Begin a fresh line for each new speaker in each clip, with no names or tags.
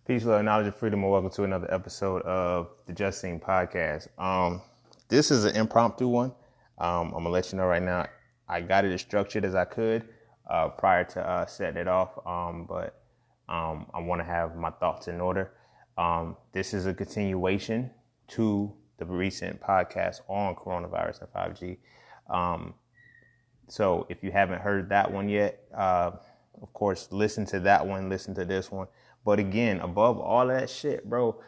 Peace, love, knowledge, and freedom, and welcome to another episode of the Just Seen podcast. This is an impromptu one. I'm gonna let you know right now. I got it as structured as I could prior to setting it off, but I want to have my thoughts in order. This is a continuation to the recent podcast on coronavirus and 5G. So if you haven't heard that one yet, of course, listen to that one, listen to this one. But again, above all that shit, bro,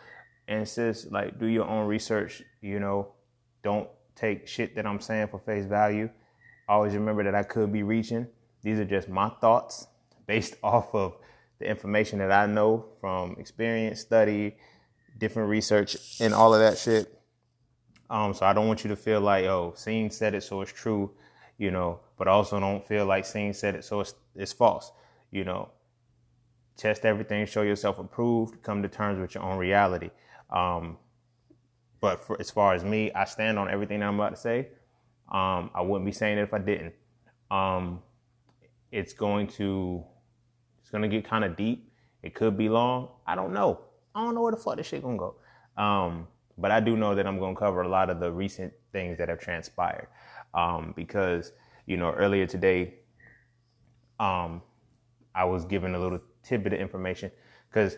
and sis, like, do your own research, don't take shit that I'm saying for face value. Always remember that I could be reaching. These are just my thoughts based off of the information that I know from experience, study, different research, and all of that shit. So I don't want you to feel like, oh, Scene said it, so it's true, but also don't feel like Scene said it, so it's false, Test everything, show yourself approved, come to terms with your own reality. But as far as me, I stand on everything that I'm about to say. I wouldn't be saying it if I didn't. It's going to get kind of deep. It could be long. I don't know. I don't know where the fuck this shit gonna go. But I do know that I'm gonna cover a lot of the recent things that have transpired. Because, earlier today, I was given a little tidbit of information, because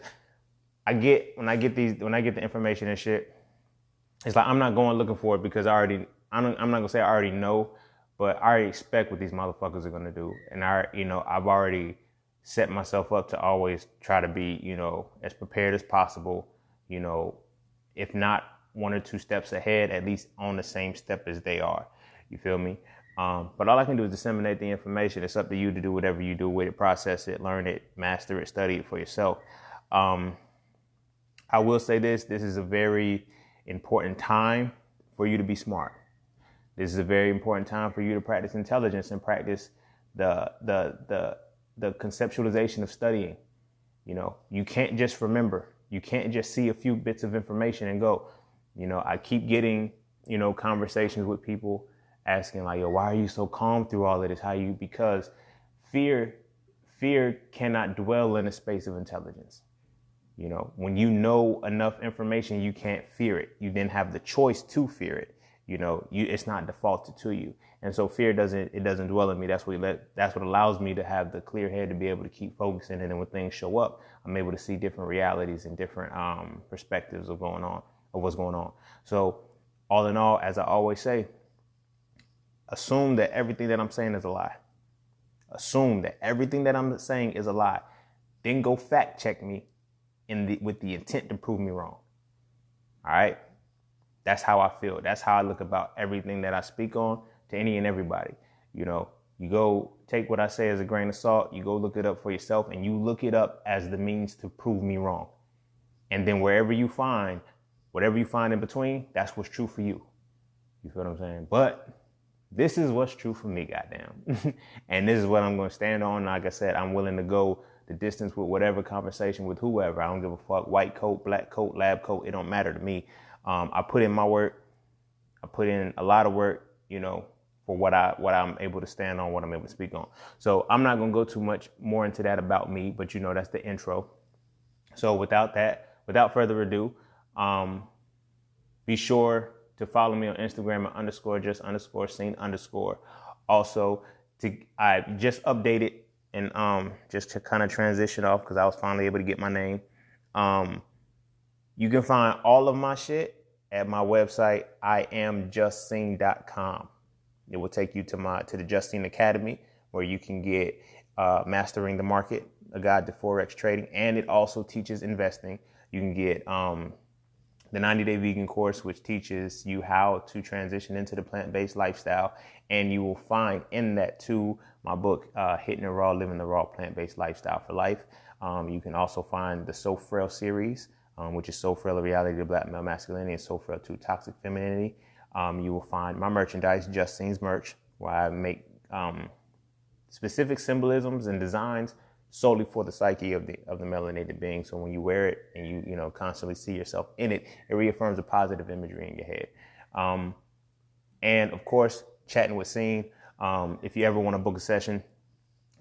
when I get the information and shit, it's like I'm not going looking for it, because I'm not gonna say I already know, but I already expect what these motherfuckers are gonna do, and I've already set myself up to always try to be as prepared as possible, if not one or two steps ahead, at least on the same step as they are. You feel me? But all I can do is disseminate the information. It's up to you to do whatever you do with it, process it, learn it, master it, study it for yourself. I will say this is a very important time for you to be smart. This is a very important time for you to practice intelligence and practice the conceptualization of studying. You can't just remember. You can't just see a few bits of information and go. I keep getting, conversations with people asking like, yo, why are you so calm through all of this? Because fear cannot dwell in a space of intelligence. When you know enough information, you can't fear it. You then have the choice to fear it. It's not defaulted to you. And so fear doesn't dwell in me. That's what allows me to have the clear head to be able to keep focusing. And then when things show up, I'm able to see different realities and different perspectives of what's going on. So all in all, as I always say, assume that everything that I'm saying is a lie. Assume that everything that I'm saying is a lie. Then go fact check me with the intent to prove me wrong. All right? That's how I feel. That's how I look about everything that I speak on to any and everybody. You go take what I say as a grain of salt. You go look it up for yourself, and you look it up as the means to prove me wrong. And then whatever you find in between, that's what's true for you. You feel what I'm saying? But this is what's true for me, goddamn. And this is what I'm going to stand on. Like I said, I'm willing to go the distance with whatever conversation with whoever. I don't give a fuck. White coat, black coat, lab coat. It don't matter to me. I put in my work. I put in a lot of work, for what I'm able to stand on, what I'm able to speak on. So I'm not going to go too much more into that about me, but that's the intro. So without further ado, be sure to follow me on Instagram at _just_scene_. Also, I just updated and just to kind of transition off, because I was finally able to get my name. You can find all of my shit at my website, iamjustseen.com. It will take you to the Just Seen Academy, where you can get Mastering the Market, a guide to Forex trading, and it also teaches investing. You can get the 90-day vegan course, which teaches you how to transition into the plant-based lifestyle. And you will find in that too my book, Hitting It Raw, Living the Raw Plant-Based Lifestyle for Life. You can also find the So Frail series, which is So Frail, a reality of Black male masculinity, and So Frail 2, toxic femininity. You will find my merchandise, Just Scene's merch, where I make specific symbolisms and designs solely for the psyche of the melanated being. So when you wear it and you constantly see yourself in it, it reaffirms a positive imagery in your head. And of course, Chatting with Scene. If you ever want to book a session,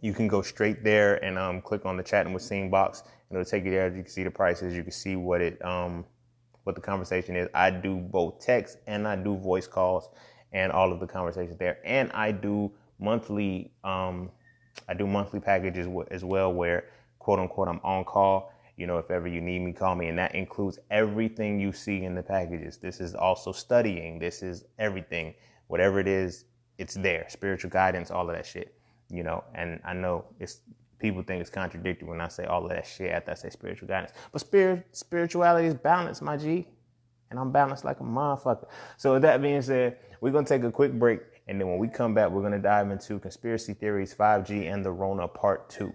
you can go straight there and click on the Chatting with Scene box, It'll take you there. You can see the prices. You can see what the conversation is. I do both text and I do voice calls and all of the conversations there. And I do monthly packages as well, where quote unquote I'm on call. If ever you need me, call me. And that includes everything you see in the packages. This is also studying. This is everything. Whatever it is, it's there. Spiritual guidance, all of that shit. And I know people think it's contradictory when I say all of that shit after I say spiritual guidance. But spirituality is balance, my G. And I'm balanced like a motherfucker. So with that being said, we're going to take a quick break. And then when we come back, we're going to dive into conspiracy theories, 5G, and the Rona Part 2.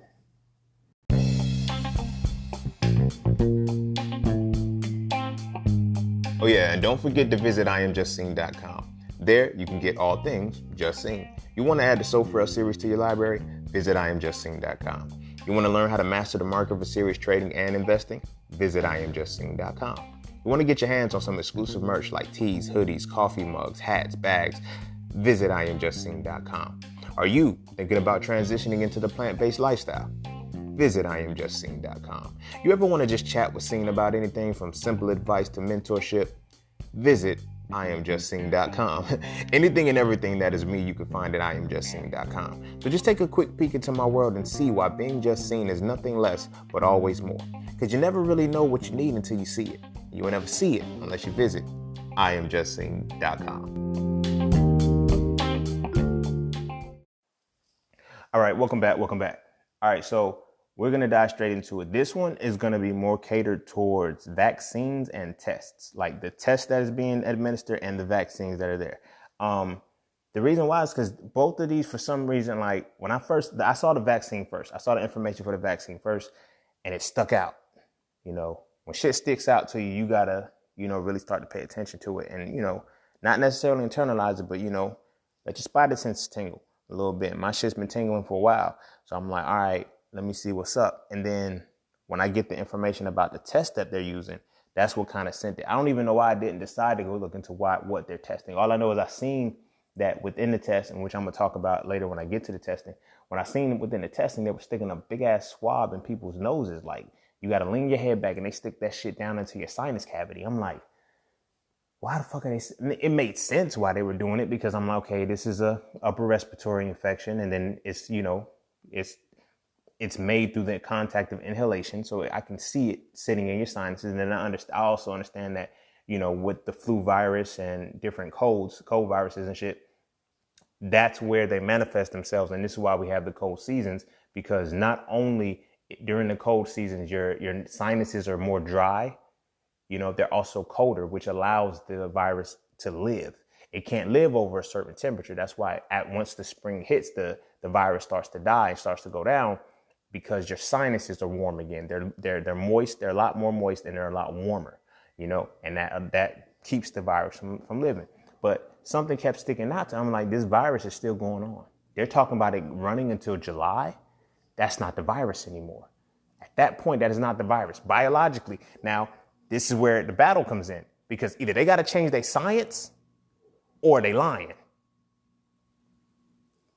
Oh yeah, and don't forget to visit IamJustSeen.com. There, you can get all things Just Seen. You want to add the Soulfrell series to your library? Visit IamJustSeen.com. You want to learn how to master the market for serious trading and investing? Visit IamJustSeen.com. You want to get your hands on some exclusive merch like tees, hoodies, coffee mugs, hats, bags? Visit IamJustSeen.com. Are you thinking about transitioning into the plant-based lifestyle? Visit IamJustSeen.com. You ever want to just chat with Seen about anything from simple advice to mentorship? Visit IamJustSeen.com. Anything and everything that is me, you can find at IamJustSeen.com. So just take a quick peek into my world and see why being just seen is nothing less but always more. Because you never really know what you need until you see it. You will never see it unless you visit IamJustSeen.com. All right, welcome back. All right, so we're going to dive straight into it. This one is going to be more catered towards vaccines and tests, like the test that is being administered and the vaccines that are there. The reason why is because both of these, for some reason, like when I saw the vaccine first, I saw the information for the vaccine first, and it stuck out. When shit sticks out to you, you got to, really start to pay attention to it and, not necessarily internalize it, but, let your spider sense tingle a little bit. My shit's been tingling for a while. So I'm like, all right, let me see what's up. And then when I get the information about the test that they're using, that's what kind of sent it. I don't even know why I didn't decide to go look into what they're testing. All I know is I seen that within the test, and which I'm going to talk about later when I get to the testing. When I seen within the testing, they were sticking a big ass swab in people's noses. Like, you got to lean your head back and they stick that shit down into your sinus cavity. I'm like, why the fuck are they? It made sense why they were doing it, because I'm like, okay, this is a upper respiratory infection. And then it's, it's made through the contact of inhalation. So I can see it sitting in your sinuses. And then I also understand that, with the flu virus and different cold viruses and shit, that's where they manifest themselves. And this is why we have the cold seasons, because not only during the cold seasons, your sinuses are more dry, they're also colder, which allows the virus to live. It can't live over a certain temperature. That's why once the spring hits, the virus starts to die, starts to go down, because your sinuses are warm again. They're moist. They're a lot more moist and they're a lot warmer, and that keeps the virus from living. But something kept sticking out to them. I'm like, this virus is still going on. They're talking about it running until July. That's not the virus anymore. At that point, that is not the virus biologically. Now, this is where the battle comes in, because either they got to change their science or they lying.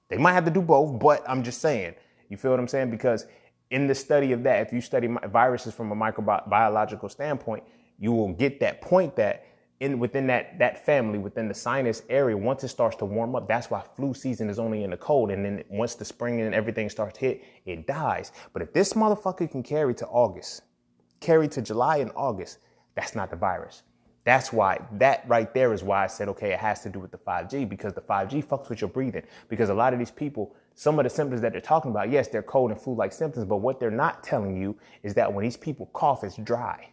They might have to do both, but I'm just saying, you feel what I'm saying? Because in the study of that, if you study viruses from a microbiological standpoint, you will get that point that within that family, within the sinus area, once it starts to warm up, that's why flu season is only in the cold. And then once the spring and everything starts to hit, it dies. But if this motherfucker can carry to July and August, that's not the virus. That's why, that right there is why I said, okay, it has to do with the 5G, because the 5G fucks with your breathing. Because a lot of these people, some of the symptoms that they're talking about, yes, they're cold and flu-like symptoms, but what they're not telling you is that when these people cough, it's dry.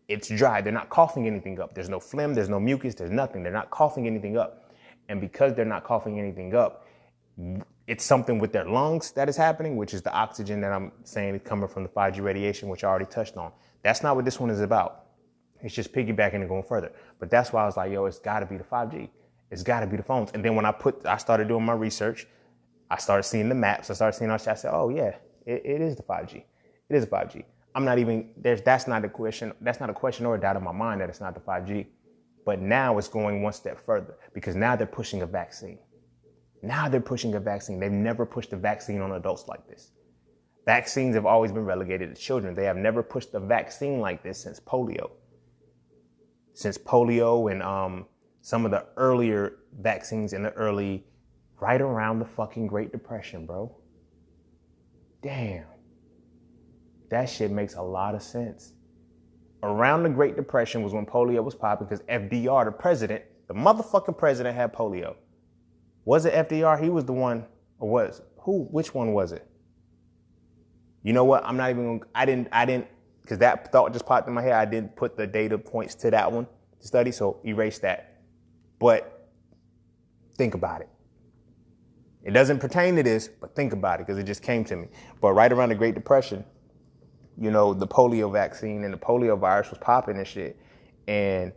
It's dry. They're not coughing anything up. There's no phlegm. There's no mucus. There's nothing. They're not coughing anything up. And because they're not coughing anything up, it's something with their lungs that is happening, which is the oxygen that I'm saying is coming from the 5G radiation, which I already touched on. That's not what this one is about. It's just piggybacking and going further. But that's why I was like, yo, it's got to be the 5G. It's got to be the phones. And then when I started doing my research, I started seeing the maps. I started seeing all shit. I said, oh, yeah, it is the 5G. It is the 5G. I'm not even, that's not a question. That's not a question or a doubt in my mind that it's not the 5G. But now it's going one step further, because now they're pushing a vaccine. They've never pushed a vaccine on adults like this. Vaccines have always been relegated to children. They have never pushed a vaccine like this since polio. Since polio and some of the earlier vaccines in the early, right around the fucking Great Depression, bro. Damn. That shit makes a lot of sense. Around the Great Depression was when polio was popping because FDR, the president, the motherfucking president had polio. Was it FDR? He was the one, or was, who, which one was it? You know what? I'm not even, I didn't, because that thought just popped in my head. I didn't put the data points to that one to study, so erase that. But think about it. It doesn't pertain to this, but think about it because it just came to me. But right around the Great Depression, you know, the polio vaccine and the polio virus was popping and shit. And,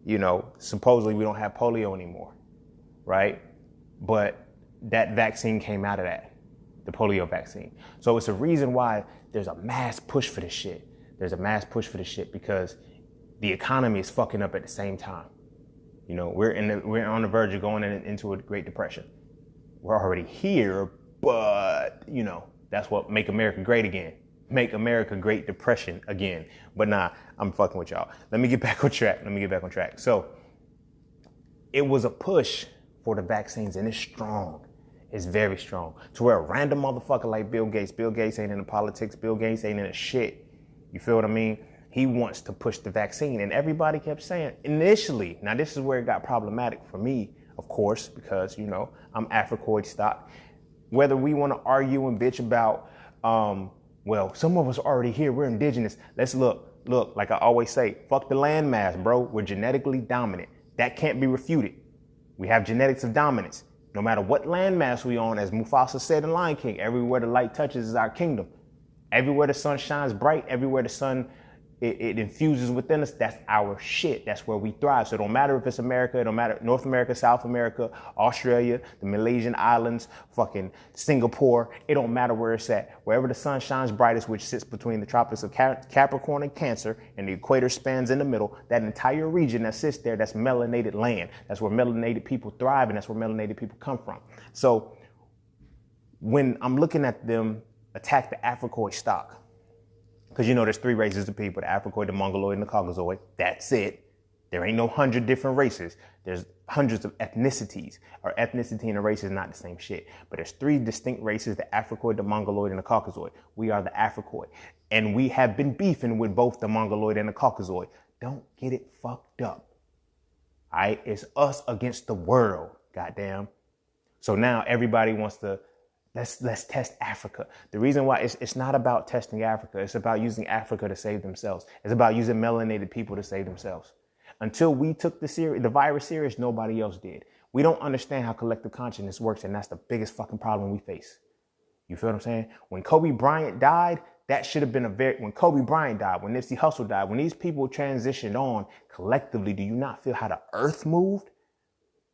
you know, supposedly we don't have polio anymore, right? But that vaccine came out of that, the polio vaccine. So it's a reason why there's a mass push for this shit. There's a mass push for this shit because the economy is fucking up at the same time. You know, we're on the verge of going into a Great Depression. We're already here, but, you know, that's what make America great again. Make America Great Depression again. But nah, I'm fucking with y'all. Let me get back on track. So it was a push for the vaccines, and it's strong. It's very strong. To where a random motherfucker like Bill Gates ain't into politics. Bill Gates ain't into shit. You feel what I mean? He wants to push the vaccine. And everybody kept saying initially, now this is where it got problematic for me, of course, because, you know, I'm Africoid stock. Whether we want to argue and bitch about, well, some of us are already here. We're indigenous. Let's look, like I always say, fuck the landmass, bro. We're genetically dominant. That can't be refuted. We have genetics of dominance. No matter what landmass we on, as Mufasa said in Lion King, everywhere the light touches is our kingdom. Everywhere the sun shines bright, everywhere the sun it infuses within us, that's our shit. That's where we thrive. So it don't matter if it's America, it don't matter North America, South America, Australia, the Malaysian Islands, fucking Singapore. It don't matter where it's at. Wherever the sun shines brightest, which sits between the tropics of Capricorn and Cancer, and the equator spans in the middle, that entire region that sits there, that's melanated land. That's where melanated people thrive, and that's where melanated people come from. So when I'm looking at them attack the Africoid stock, because, you know, there's three races of people, the Africoid, the Mongoloid, and the Caucasoid. That's it. There ain't no 100 different races. There's hundreds of ethnicities. Or ethnicity and a race is not the same shit. But there's three distinct races, the Africoid, the Mongoloid, and the Caucasoid. We are the Africoid. And we have been beefing with both the Mongoloid and the Caucasoid. Don't get it fucked up. All right? It's us against the world, goddamn. So now everybody wants to, Let's test Africa. The reason why it's not about testing Africa. It's about using Africa to save themselves. It's about using melanated people to save themselves. Until we took the virus serious, nobody else did. We don't understand how collective consciousness works, and that's the biggest fucking problem we face. You feel what I'm saying? When Kobe Bryant died, that should have been when Kobe Bryant died, when Nipsey Hussle died, when these people transitioned on collectively, do you not feel how the earth moved?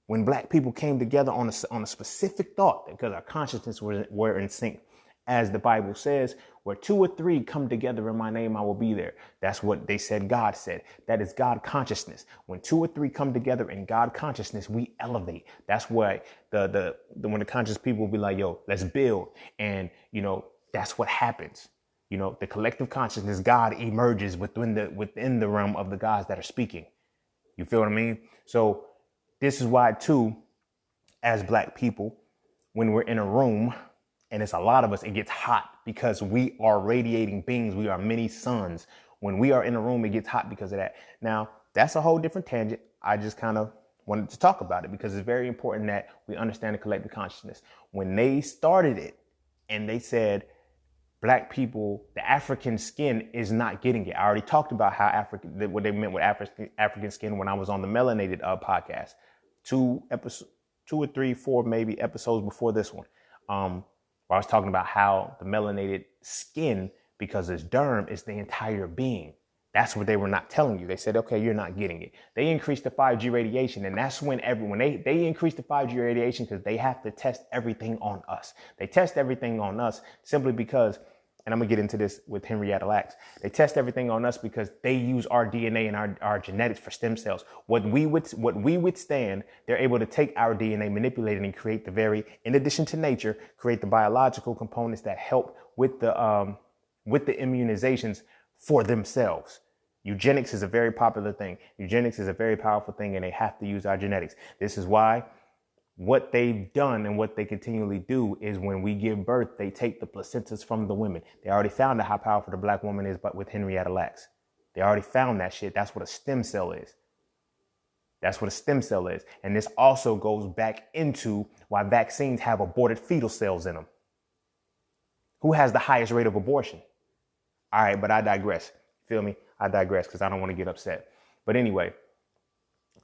When black people came together on a specific thought, because our consciousness were in sync. As the Bible says, where two or three come together in my name, I will be there. That's what they said God said. That is God consciousness. When two or three come together in God consciousness, we elevate. That's why when the conscious people will be like, yo, let's build. And, you know, that's what happens. You know, the collective consciousness, God emerges within the realm of the gods that are speaking. You feel what I mean? So this is why, too, as black people, when we're in a room, and it's a lot of us, it gets hot because we are radiating beings. We are many suns. When we are in a room, it gets hot because of that. Now, that's a whole different tangent. I just kind of wanted to talk about it because it's very important that we understand the collective consciousness. When they started it and they said, black people, the African skin is not getting it. I already talked about how what they meant with African skin when I was on the Melanated podcast. 2 or 3, 4 maybe episodes before this one, where I was talking about how the melanated skin, because it's derm, is the entire being. That's what they were not telling you. They said, okay, you're not getting it. They increased the 5G radiation, and that's when they increased the 5G radiation because they have to test everything on us. They test everything on us simply because and I'm going to get into this with Henrietta Lacks. They test everything on us because they use our DNA and our genetics for stem cells. What we withstand, they're able to take our DNA, manipulate it, and create in addition to nature, create the biological components that help with the immunizations for themselves. Eugenics is a very popular thing. Eugenics is a very powerful thing, and they have to use our genetics. This is why what they've done and what they continually do is when we give birth, they take the placentas from the women. They already found out how powerful the black woman is, but with Henrietta Lacks. They already found that shit. That's what a stem cell is. That's what a stem cell is. And this also goes back into why vaccines have aborted fetal cells in them. Who has the highest rate of abortion? All right, but I digress. Feel me? I digress because I don't want to get upset. But anyway,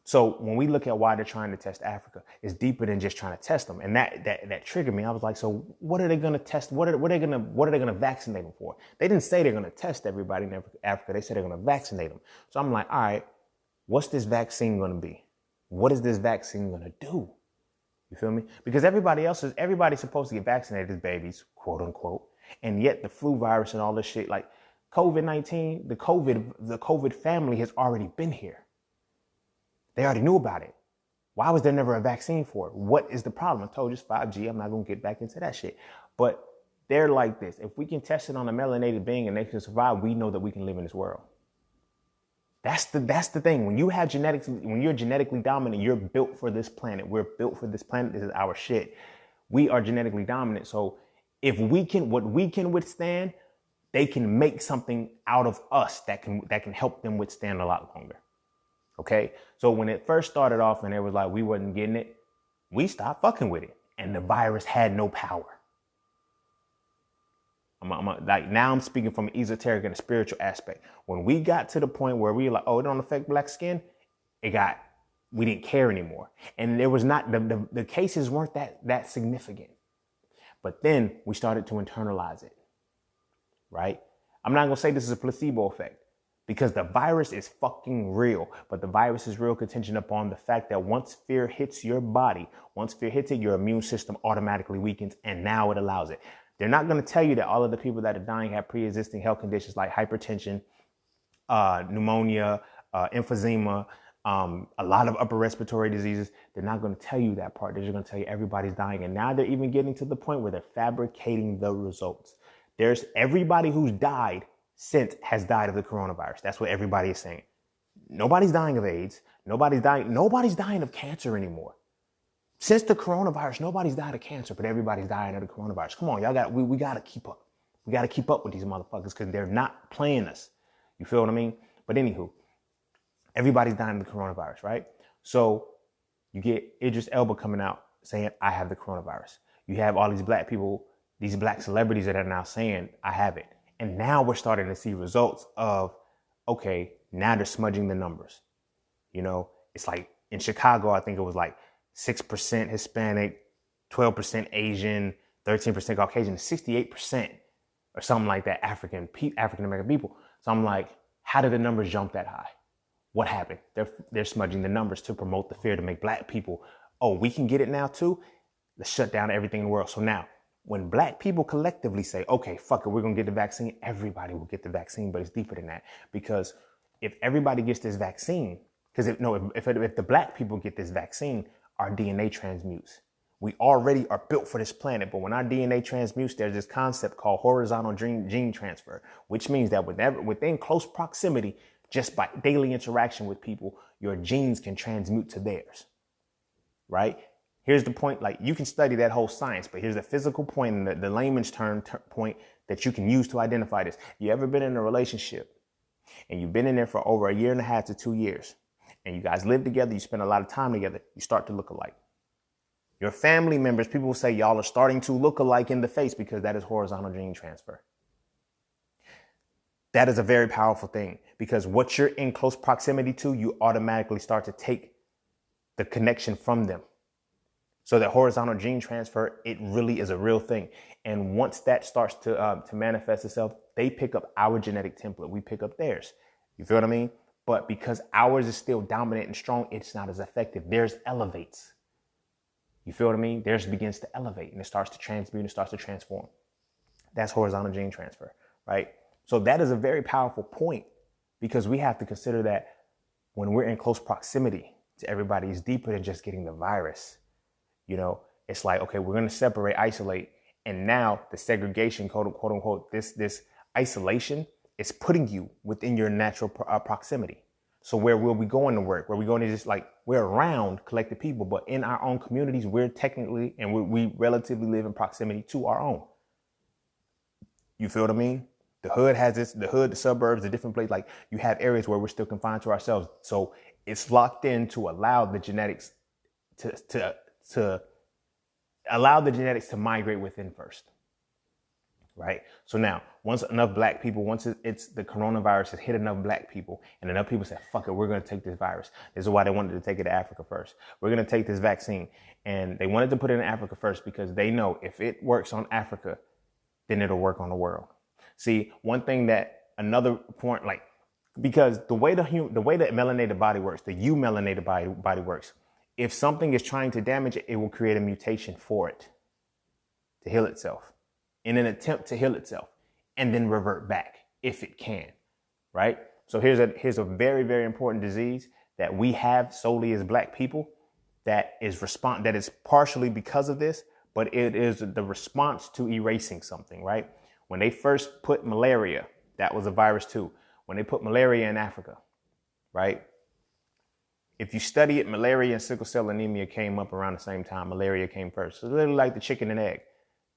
so when we look at why they're trying to test Africa, it's deeper than just trying to test them. And that triggered me. I was like, so what are they going to test? What are they going to vaccinate them for? They didn't say they're going to test everybody in Africa. They said they're going to vaccinate them. So I'm like, all right, what's this vaccine going to be? What is this vaccine going to do? You feel me? Because everybody's supposed to get vaccinated as babies, quote unquote. And yet the flu virus and all this shit, like COVID-19, the COVID family has already been here. They already knew about it. Why was there never a vaccine for it? What is the problem? I told you it's 5G. I'm not going to get back into that shit. But they're like this. If we can test it on a melanated being and they can survive, we know that we can live in this world. That's the thing. When you have genetics, when you're genetically dominant, you're built for this planet. We're built for this planet. This is our shit. We are genetically dominant. So if what we can withstand, they can make something out of us that can help them withstand a lot longer. Okay, so when it first started off and it was like we wasn't getting it, we stopped fucking with it, and the virus had no power. Now I'm speaking from an esoteric and a spiritual aspect. When we got to the point where we were like, oh, it don't affect black skin, we didn't care anymore, and there was not the cases weren't that significant. But then we started to internalize it, right? I'm not gonna say this is a placebo effect, because the virus is fucking real, but the virus is real contingent upon the fact that once fear hits your body, your immune system automatically weakens, and now it allows it. They're not going to tell you that all of the people that are dying have pre-existing health conditions like hypertension, pneumonia, emphysema, a lot of upper respiratory diseases. They're not going to tell you that part. They're just going to tell you everybody's dying. And now they're even getting to the point where they're fabricating the results. There's everybody who's died since has died of the coronavirus. That's what everybody is saying. Nobody's dying of AIDS. Nobody's dying of cancer anymore. Since the coronavirus, nobody's died of cancer, but everybody's dying of the coronavirus. Come on, we got to keep up. We got to keep up with these motherfuckers because they're not playing us. You feel what I mean? But anywho, everybody's dying of the coronavirus, right? So you get Idris Elba coming out saying, I have the coronavirus. You have all these black people, these black celebrities that are now saying, I have it. And now we're starting to see results of, okay, now they're smudging the numbers. You know, it's like in Chicago, I think it was like 6% Hispanic, 12% Asian, 13% Caucasian, 68% or something like that, African American people. So I'm like, how did the numbers jump that high? What happened? They're smudging the numbers to promote the fear, to make black people, oh, we can get it now too? Let's shut down everything in the world. So now, when black people collectively say, okay, fuck it, we're going to get the vaccine, everybody will get the vaccine, but it's deeper than that. Because if everybody gets this vaccine, because if the black people get this vaccine, our DNA transmutes. We already are built for this planet, but when our DNA transmutes, there's this concept called horizontal gene transfer, which means that within close proximity, just by daily interaction with people, your genes can transmute to theirs, right? Here's the point, like you can study that whole science, but here's the physical point and the layman's term point that you can use to identify this. You ever been in a relationship and you've been in there for over 1.5 to 2 years and you guys live together, you spend a lot of time together, you start to look alike. Your family members, people will say y'all are starting to look alike in the face because that is horizontal gene transfer. That is a very powerful thing because what you're in close proximity to, you automatically start to take the connection from them. So that horizontal gene transfer, it really is a real thing. And once that starts to manifest itself, they pick up our genetic template. We pick up theirs. You feel what I mean? But because ours is still dominant and strong, it's not as effective. Theirs elevates. You feel what I mean? Theirs begins to elevate and it starts to transmute and starts to transform. That's horizontal gene transfer, right? So that is a very powerful point, because we have to consider that when we're in close proximity to everybody, it's deeper than just getting the virus. You know, it's like, okay, we're going to separate, isolate. And now the segregation, quote unquote, this isolation is putting you within your natural proximity. So where will we go into work? Where we going to just like, we're around collective people, but in our own communities, we're technically, and we relatively live in proximity to our own. You feel what I mean? The hood has this, the hood, the suburbs, the different places. Like, you have areas where we're still confined to ourselves. So it's locked in to allow the genetics to allow the genetics to migrate within first. Right. So now, once enough black people, once it's the coronavirus has hit enough black people, and enough people said, fuck it, we're going to take this virus. This is why they wanted to take it to Africa first. We're going to take this vaccine. And they wanted to put it in Africa first because they know if it works on Africa, then it'll work on the world. See, one thing that another point, like, because the way the melanated body works, the melanated body works, if something is trying to damage it, it will create a mutation for it to heal itself, in an attempt to heal itself, and then revert back if it can, right? So here's a very, very important disease that we have solely as black people that is partially because of this, but it is the response to erasing something, right? When they first put malaria, that was a virus too. When they put malaria in Africa, right? If you study it, malaria and sickle cell anemia came up around the same time. Malaria came first. So it's literally like the chicken and egg.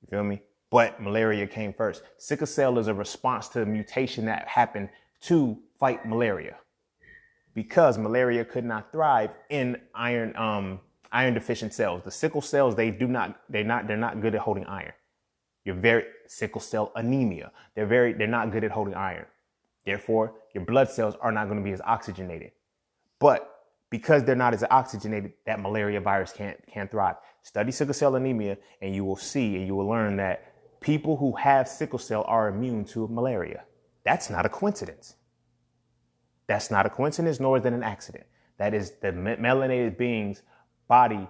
You feel me? But malaria came first. Sickle cell is a response to a mutation that happened to fight malaria, because malaria could not thrive in iron deficient cells. The sickle cells, they're not good at holding iron. Sickle cell anemia. They're not good at holding iron. Therefore, your blood cells are not going to be as oxygenated. But because they're not as oxygenated, that malaria virus can't thrive. Study sickle cell anemia, and you will see, and you will learn that people who have sickle cell are immune to malaria. That's not a coincidence. That's not a coincidence, nor is it an accident. That is the melanated being's body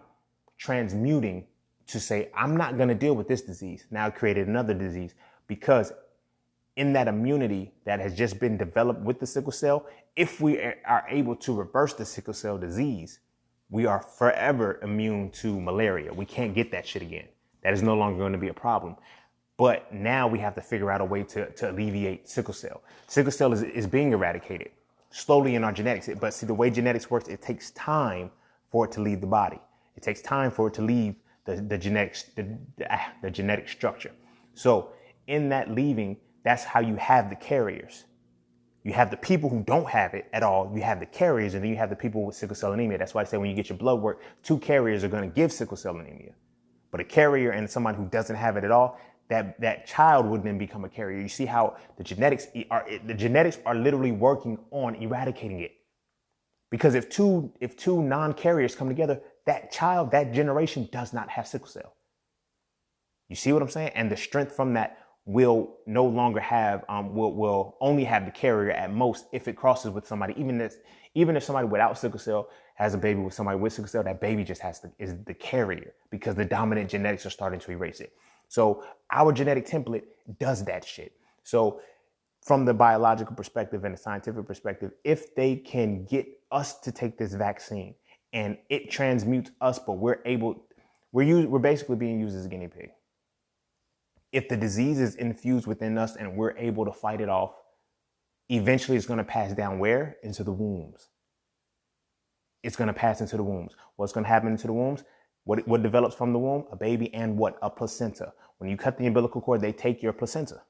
transmuting to say, I'm not going to deal with this disease. Now it created another disease, because in that immunity that has just been developed with the sickle cell, if we are able to reverse the sickle cell disease, we are forever immune to malaria. We can't get that shit again. That is no longer going to be a problem. But now we have to figure out a way to alleviate sickle cell. Sickle cell is being eradicated slowly in our genetics. But see, the way genetics works, it takes time for it to leave the body. It takes time for it to leave the genetic structure. So in that leaving, that's how you have the carriers. You have the people who don't have it at all. You have the carriers, and then you have the people with sickle cell anemia. That's why I say when you get your blood work, 2 carriers are going to give sickle cell anemia. But a carrier and somebody who doesn't have it at all, that child would then become a carrier. You see how the genetics are literally working on eradicating it. Because if two non-carriers come together, that child, that generation does not have sickle cell. You see what I'm saying? And the strength from that will no longer have, will only have the carrier at most if it crosses with somebody. Even if somebody without sickle cell has a baby with somebody with sickle cell, that baby just is the carrier, because the dominant genetics are starting to erase it. So our genetic template does that shit. So from the biological perspective and the scientific perspective, if they can get us to take this vaccine and it transmutes us, but we're basically being used as a guinea pig. If the disease is infused within us and we're able to fight it off, eventually it's going to pass down where? Into the wombs. It's going to pass into the wombs. What's going to happen into the wombs? What develops from the womb? A baby and what? A placenta. When you cut the umbilical cord, they take your placenta.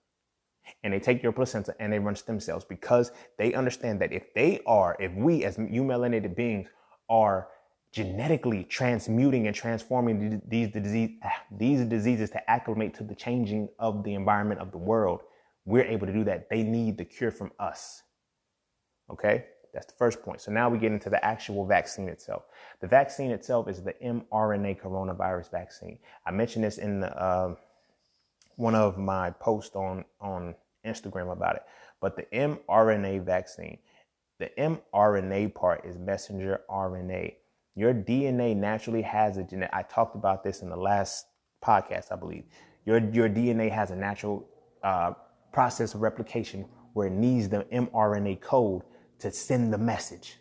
And they take your placenta and they run stem cells, because they understand that if we as melanated beings are genetically transmuting and transforming these diseases to acclimate to the changing of the environment of the world, we're able to do that. They need the cure from us. Okay? That's the first point. So now we get into the actual vaccine itself. The vaccine itself is the mRNA coronavirus vaccine. I mentioned this in one of my posts on Instagram about it. But the mRNA vaccine, the mRNA part is messenger RNA. Your DNA naturally has a genetic. I talked about this in the last podcast, I believe. Your DNA has a natural process of replication where it needs the mRNA code to send the message.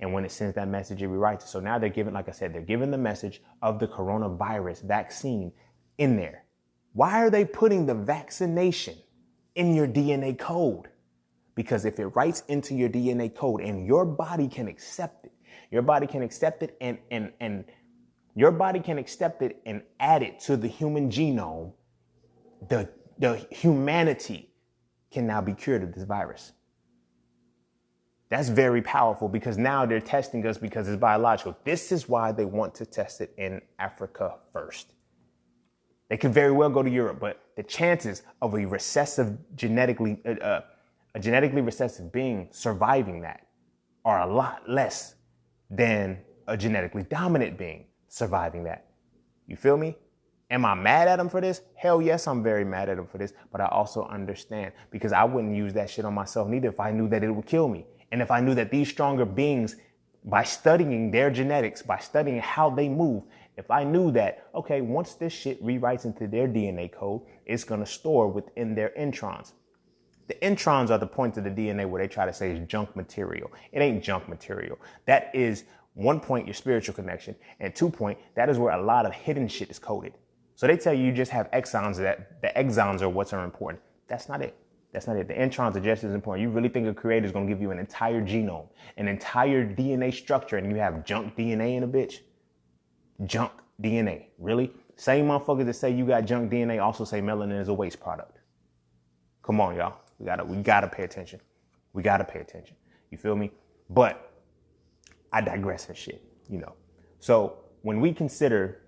And when it sends that message, it rewrites it. So now they're giving, like I said, they're giving the message of the coronavirus vaccine in there. Why are they putting the vaccination in your DNA code? Because if it writes into your DNA code and your body can accept it, your body can accept it and your body can accept it and add it to the human genome, the humanity can now be cured of this virus. That's very powerful because now they're testing us because it's biological. This is why they want to test it in Africa first. They could very well go to Europe, but the chances of a genetically recessive being surviving that are a lot less than a genetically dominant being surviving that. You feel me? Am I mad at them for this? Hell yes, I'm very mad at them for this, but I also understand because I wouldn't use that shit on myself neither if I knew that it would kill me. And if I knew that these stronger beings, by studying their genetics, by studying how they move, if I knew that, okay, once this shit rewrites into their DNA code, it's going to store within their introns. The introns are the points of the DNA where they try to say is junk material. It ain't junk material. That is 1 point, your spiritual connection, and 2 point, that is where a lot of hidden shit is coded. So they tell you just have exons, that the exons are what's important. That's not it. That's not it. The introns are just as important. You really think a creator is going to give you an entire genome, an entire DNA structure, and you have junk DNA in a bitch? Junk DNA. Really? Same motherfuckers that say you got junk DNA also say melanin is a waste product. Come on, y'all. We gotta pay attention. We gotta pay attention. You feel me? But I digress and shit, you know. So when we consider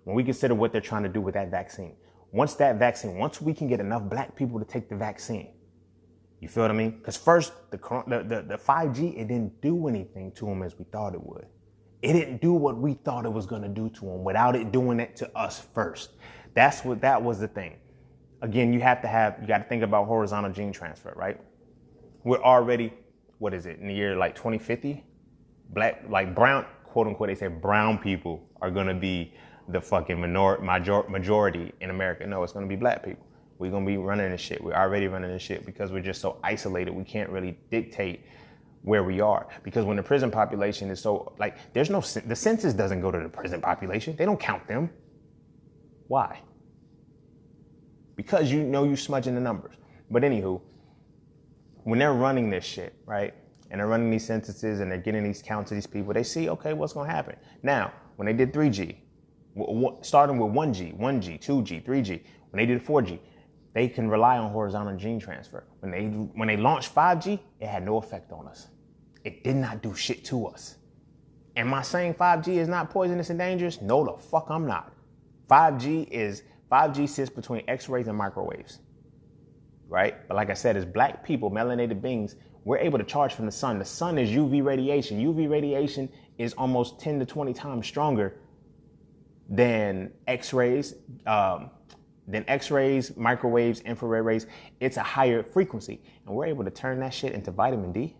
what they're trying to do with that vaccine, once we can get enough black people to take the vaccine, you feel what I mean? Because first, the 5G, it didn't do anything to them as we thought it would. It didn't do what we thought it was going to do to them without it doing it to us first. That was the thing. Again, you got to think about horizontal gene transfer, right? We're already, what is it, in the year like 2050? Brown, quote unquote, they say brown people are going to be the fucking majority in America. No, it's going to be black people. We're going to be running this shit. We're already running this shit because we're just so isolated. We can't really dictate where we are because when the prison population is so like, the census doesn't go to the prison population. They don't count them. Why? Because you smudging the numbers. But anywho, when they're running this shit, right? And they're running these censuses and they're getting these counts of these people, they see, okay, what's going to happen? Now, when they did 3G, starting with 1G, 2G, 3G, when they did 4G, they can rely on horizontal gene transfer. When they launched 5G, it had no effect on us. It did not do shit to us. Am I saying 5G is not poisonous and dangerous? No, the fuck I'm not. 5G sits between X-rays and microwaves, right? But like I said, as black people, melanated beings, we're able to charge from the sun. The sun is UV radiation. UV radiation is almost 10 to 20 times stronger than X-rays, microwaves, infrared rays. It's a higher frequency. And we're able to turn that shit into vitamin D.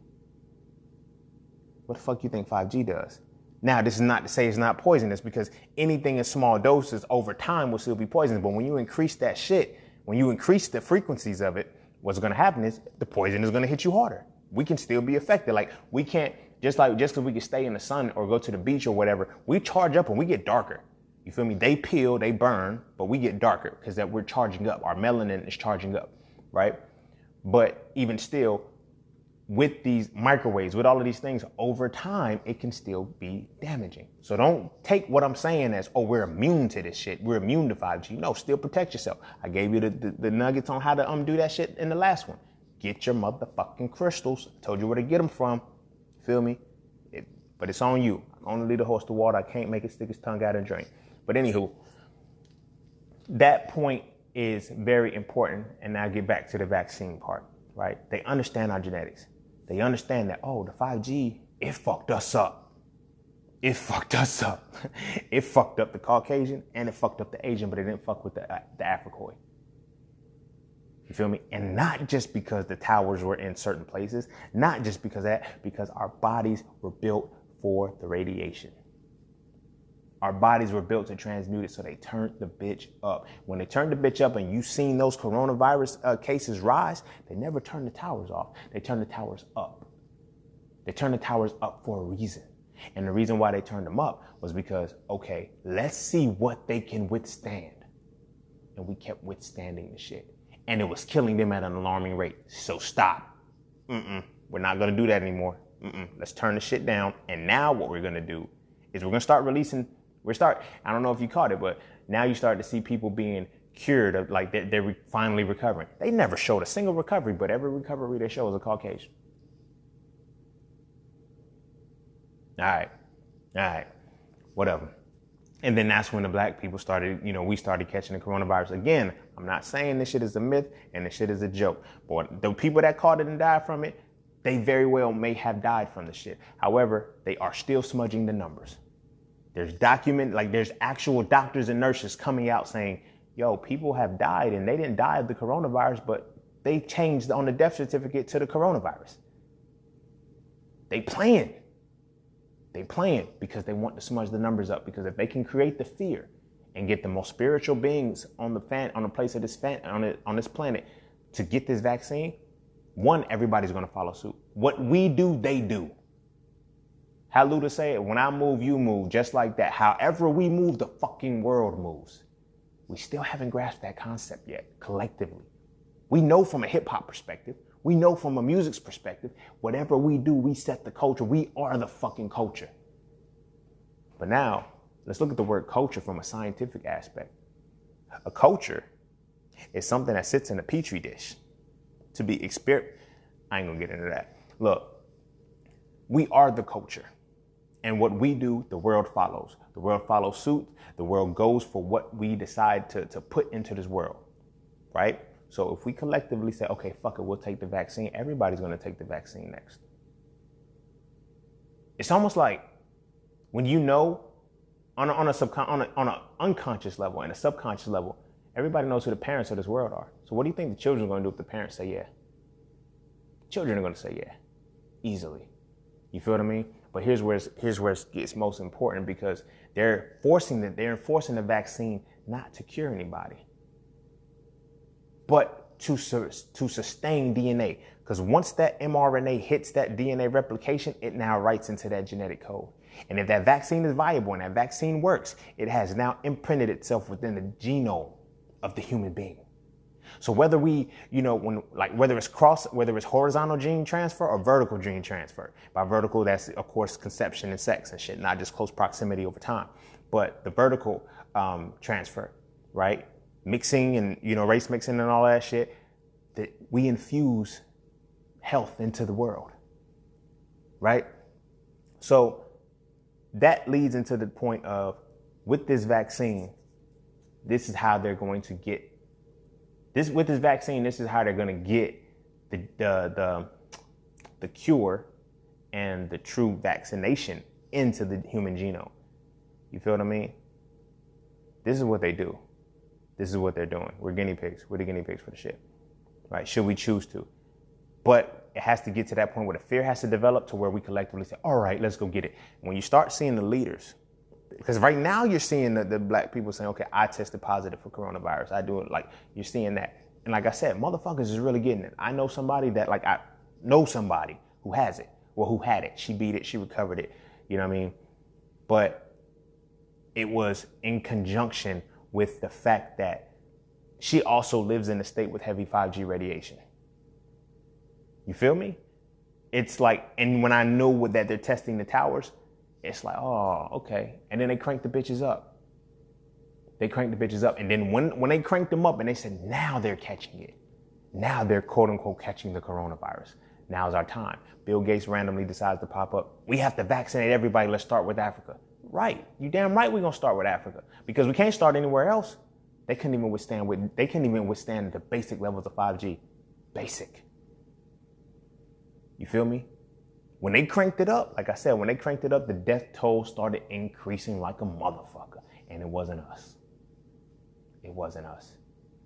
What the fuck you think 5G does? Now, this is not to say it's not poisonous because anything in small doses over time will still be poisonous. But when you increase that shit, when you increase the frequencies of it, what's going to happen is the poison is going to hit you harder. We can still be affected. Like we can't, just because we can stay in the sun or go to the beach or whatever, we charge up and we get darker. You feel me? They peel, they burn, but we get darker because that we're charging up. Our melanin is charging up, right? But even still, with these microwaves, with all of these things, over time, it can still be damaging. So don't take what I'm saying as, oh, we're immune to this shit. We're immune to 5G. No, still protect yourself. I gave you the nuggets on how to undo that shit in the last one. Get your motherfucking crystals. I told you where to get them from. Feel me? But it's on you. I only lead a horse to water. I can't make it stick its tongue out and drink. But anywho, that point is very important. And now get back to the vaccine part, right? They understand our genetics. They understand that, oh, the 5G, it fucked us up. It fucked us up. It fucked up the Caucasian and it fucked up the Asian, but it didn't fuck with the Africoid. You feel me? And not just because the towers were in certain places, not just because our bodies were built for the radiation. Our bodies were built to transmute it, so they turned the bitch up. When they turned the bitch up and you seen those coronavirus cases rise, they never turned the towers off. They turned the towers up. They turned the towers up for a reason. And the reason why they turned them up was because, okay, let's see what they can withstand. And we kept withstanding the shit. And it was killing them at an alarming rate. So stop. We're not going to do that anymore. Let's turn the shit down. And now what we're going to do is we're going to start releasing. I don't know if you caught it, but now you start to see people being cured of, like, they're finally recovering. They never showed a single recovery, but every recovery they show is a Caucasian. All right, whatever. And then that's when the black people started, we started catching the coronavirus. Again, I'm not saying this shit is a myth and this shit is a joke. But the people that caught it and died from it, they very well may have died from the shit. However, they are still smudging the numbers. There's actual doctors and nurses coming out saying, yo, people have died and they didn't die of the coronavirus, but they changed on the death certificate to the coronavirus. They playing because they want to smudge the numbers up, because if they can create the fear and get the most spiritual beings on this planet to get this vaccine, one, everybody's going to follow suit. What we do, they do. How Luda say it, when I move, you move, just like that. However we move, the fucking world moves. We still haven't grasped that concept yet, collectively. We know from a hip hop perspective, we know from a music's perspective, whatever we do, we set the culture. We are the fucking culture. But now, let's look at the word culture from a scientific aspect. A culture is something that sits in a petri dish to be I ain't gonna get into that. Look, we are the culture. And what we do, the world follows. The world follows suit. The world goes for what we decide to put into this world, right? So if we collectively say, okay, fuck it, we'll take the vaccine, everybody's going to take the vaccine next. It's almost like when on an unconscious level and a subconscious level, everybody knows who the parents of this world are. So what do you think the children are going to do if the parents say yeah? Children are going to say yeah, easily. You feel what I mean? But here's where it gets most important, because they're enforcing the vaccine not to cure anybody, but to sustain DNA. Because once that mRNA hits that DNA replication, it now writes into that genetic code. And if that vaccine is viable and that vaccine works, it has now imprinted itself within the genome of the human being. So whether whether it's horizontal gene transfer or vertical gene transfer. By vertical, that's of course conception and sex and shit, not just close proximity over time, but the vertical transfer, right? Mixing and race mixing and all that shit, that we infuse health into the world, right? So that leads into the point of, with this vaccine, this is how they're going to get this. With this vaccine, this is how they're going to get the cure and the true vaccination into the human genome. You feel what I mean? This is what they do. This is what they're doing. We're guinea pigs. We're the guinea pigs for the shit, right? Should we choose to? But it has to get to that point where the fear has to develop to where we collectively say, all right, let's go get it. When you start seeing the leaders, because right now you're seeing the black people saying, okay, I tested positive for coronavirus. I do it. Like, you're seeing that. And like I said, motherfuckers is really getting it. I know somebody who has it, or who had it. She beat it. She recovered it. You know what I mean? But it was in conjunction with the fact that she also lives in a state with heavy 5G radiation. You feel me? It's like, and when I know that they're testing the towers, it's like, oh, okay. And then they crank the bitches up. And then when they cranked them up and they said, now they're catching it. Now they're quote unquote catching the coronavirus. Now's our time. Bill Gates randomly decides to pop up. We have to vaccinate everybody. Let's start with Africa. Right. You damn right we're going to start with Africa, because we can't start anywhere else. They couldn't even withstand the basic levels of 5G. Basic. You feel me? When they cranked it up, like I said, the death toll started increasing like a motherfucker. And it wasn't us.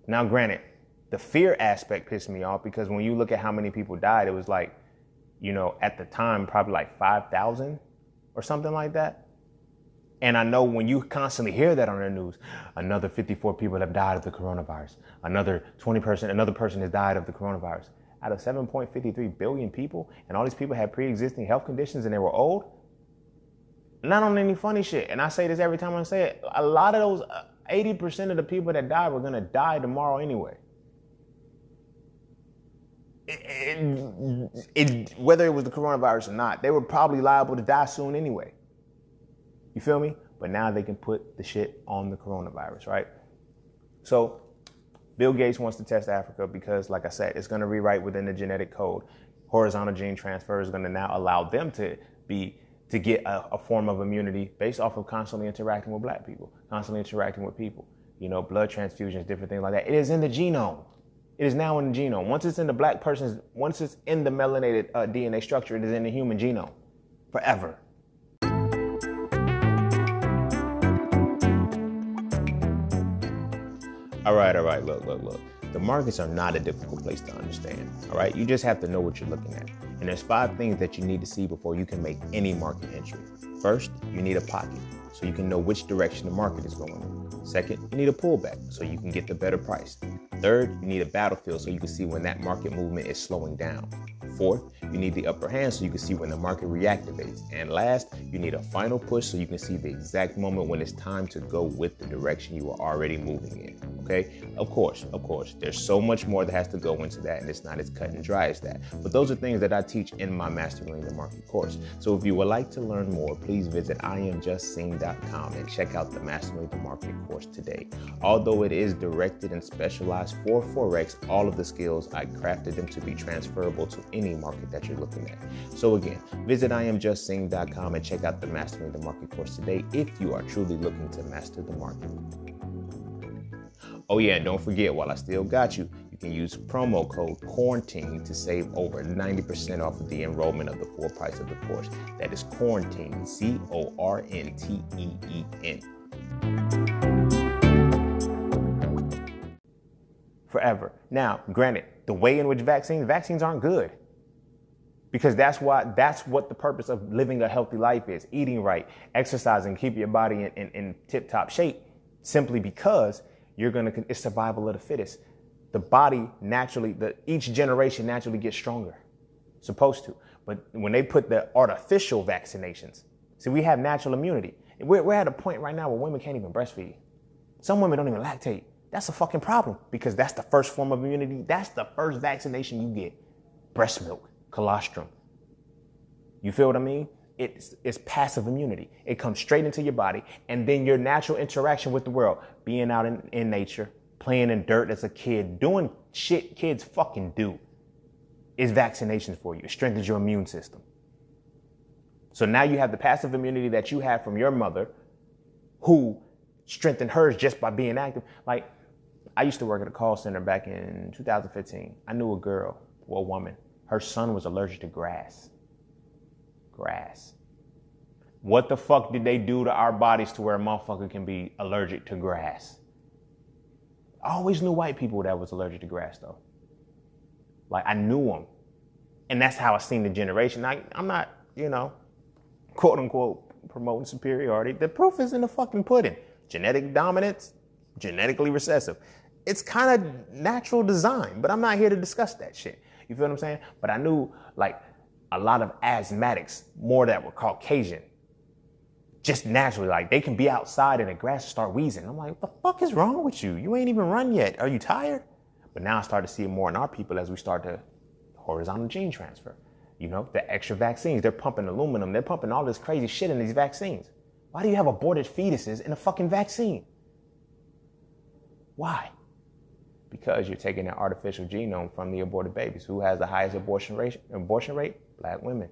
Now, granted, the fear aspect pissed me off, because when you look at how many people died, it was like, at the time, probably like 5,000 or something like that. And I know when you constantly hear that on the news, another 54 people have died of the coronavirus. Another person has died of the coronavirus. Out of 7.53 billion people, and all these people had pre-existing health conditions and they were old. Not on any funny shit. And I say this every time I say it. A lot of those 80% of the people that died were going to die tomorrow anyway. Whether it was the coronavirus or not, they were probably liable to die soon anyway. You feel me? But now they can put the shit on the coronavirus, right? So Bill Gates wants to test Africa because, like I said, it's going to rewrite within the genetic code. Horizontal gene transfer is going to now allow them to get a form of immunity based off of constantly interacting with black people, constantly interacting with people, blood transfusions, different things like that. It is in the genome. It is now in the genome. Once it's in the black person's, once it's in the melanated DNA structure, it is in the human genome forever. All right. Look. The markets are not a difficult place to understand. All right. You just have to know what you're looking at. And there's 5 things that you need to see before you can make any market entry. First, you need a pocket so you can know which direction the market is going in. Second, you need a pullback so you can get the better price. Third, you need a battlefield so you can see when that market movement is slowing down. Fourth, you need the upper hand so you can see when the market reactivates. And last, you need a final push so you can see the exact moment when it's time to go with the direction you are already moving in. Okay? Of course, there's so much more that has to go into that, and it's not as cut and dry as that. But those are things that I teach in my Mastering the Market course. So if you would like to learn more, please visit IamJustSeen.com and check out the Mastering the Market course today. Although it is directed and specialized for Forex, all of the skills, I crafted them to be transferable to any market that you're looking at. So again, visit IamJustSeen.com and check out the Mastering the Market course today if you are truly looking to master the market. Oh yeah, and don't forget, while I still got you, you can use promo code QUARANTINE to save over 90% off of the enrollment of the full price of the course. That is QUARANTINE, QUARANTEEN. Forever. Now, granted, the way in which vaccines aren't good. Because that's what the purpose of living a healthy life is. Eating right, exercising, keep your body in tip-top shape, simply because it's survival of the fittest. The body naturally, each generation naturally gets stronger. Supposed to. But when they put the artificial vaccinations, see, we have natural immunity. We're at a point right now where women can't even breastfeed. Some women don't even lactate. That's a fucking problem because that's the first form of immunity. That's the first vaccination you get. Breast milk, colostrum. You feel what I mean? It's passive immunity. It comes straight into your body, and then your natural interaction with the world, being out in nature, playing in dirt as a kid, doing shit kids fucking do, is vaccinations for you. It strengthens your immune system. So now you have the passive immunity that you have from your mother, who strengthened hers just by being active. Like, I used to work at a call center back in 2015. I knew a woman. Her son was allergic to grass. What the fuck did they do to our bodies to where a motherfucker can be allergic to grass? I always knew white people that was allergic to grass, though. Like, I knew them. And that's how I seen the generation. I'm not, quote unquote, promoting superiority. The proof is in the fucking pudding. Genetic dominance, genetically recessive. It's kind of natural design, but I'm not here to discuss that shit. You feel what I'm saying? But I knew, like, a lot of asthmatics, more that were Caucasian, just naturally, like, they can be outside in the grass and start wheezing. I'm like, what the fuck is wrong with you? You ain't even run yet. Are you tired? But now I start to see it more in our people as we start to horizontal gene transfer. The extra vaccines. They're pumping aluminum. They're pumping all this crazy shit in these vaccines. Why do you have aborted fetuses in a fucking vaccine? Why? Because you're taking that artificial genome from the aborted babies. Who has the highest abortion rate? Black women.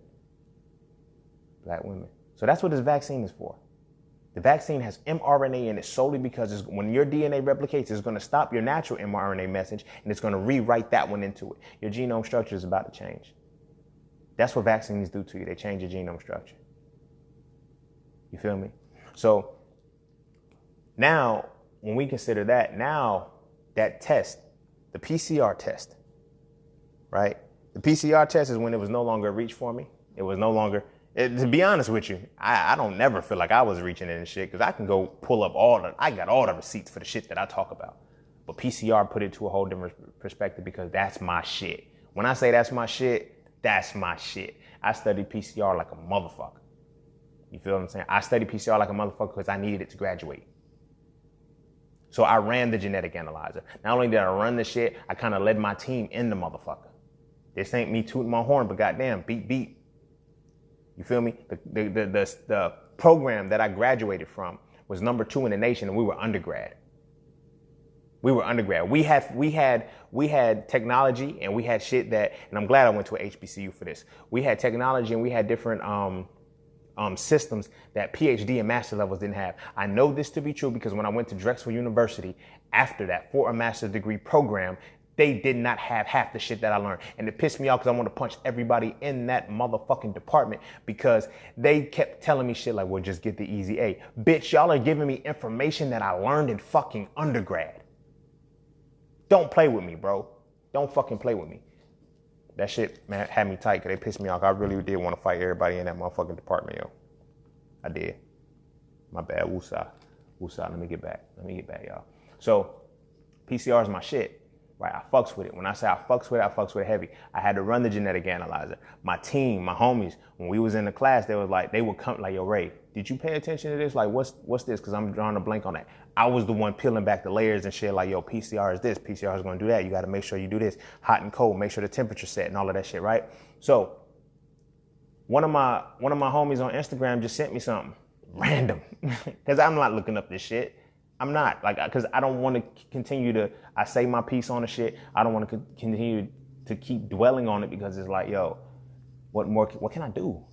So that's what this vaccine is for. The vaccine has mRNA in it solely because when your DNA replicates, it's going to stop your natural mRNA message and it's going to rewrite that one into it. Your genome structure is about to change. That's what vaccines do to you. They change your genome structure. You feel me? So now, when we consider that, that test, the PCR test, right? The PCR test is when it was no longer a reach for me. It was no longer, To be honest with you, I don't never feel like I was reaching in and shit because I can go pull up I got all the receipts for the shit that I talk about. But PCR put it to a whole different perspective because that's my shit. When I say that's my shit, that's my shit. I studied PCR like a motherfucker. You feel what I'm saying? I studied PCR like a motherfucker because I needed it to graduate. So I ran the genetic analyzer. Not only did I run the shit, I kind of led my team in the motherfucker. This ain't me tooting my horn, but goddamn, beat. You feel me? The program that I graduated from was number 2 in the nation, and we were undergrad. We had technology, and we had shit that, and I'm glad I went to a HBCU for this. We had technology, and we had different systems that PhD and master levels didn't have. I know this to be true because when I went to Drexel University after that for a master's degree program, they did not have half the shit that I learned. And it pissed me off because I want to punch everybody in that motherfucking department because they kept telling me shit like, well, just get the easy A. Bitch, y'all are giving me information that I learned in fucking undergrad. Don't play with me, bro. Don't fucking play with me. That shit, man, had me tight because they pissed me off. I really did want to fight everybody in that motherfucking department, yo. I did. My bad, woosah. Let me get back, y'all. So, PCR is my shit. Right, I fucks with it. When I say I fucks with it heavy. I had to run the genetic analyzer. My team, my homies, when we was in the class, they would come like, yo, Ray, did you pay attention to this? Like, what's this? Because I'm drawing a blank on that. I was the one peeling back the layers and shit like, yo, PCR is this, PCR is going to do that. You got to make sure you do this. Hot and cold, make sure the temperature's set and all of that shit, right? So one of my homies on Instagram just sent me something random because I'm not looking up this shit. I'm not, like, because I don't want to continue to, I say my piece on the shit. I don't want to continue to keep dwelling on it because it's like, yo, what can I do?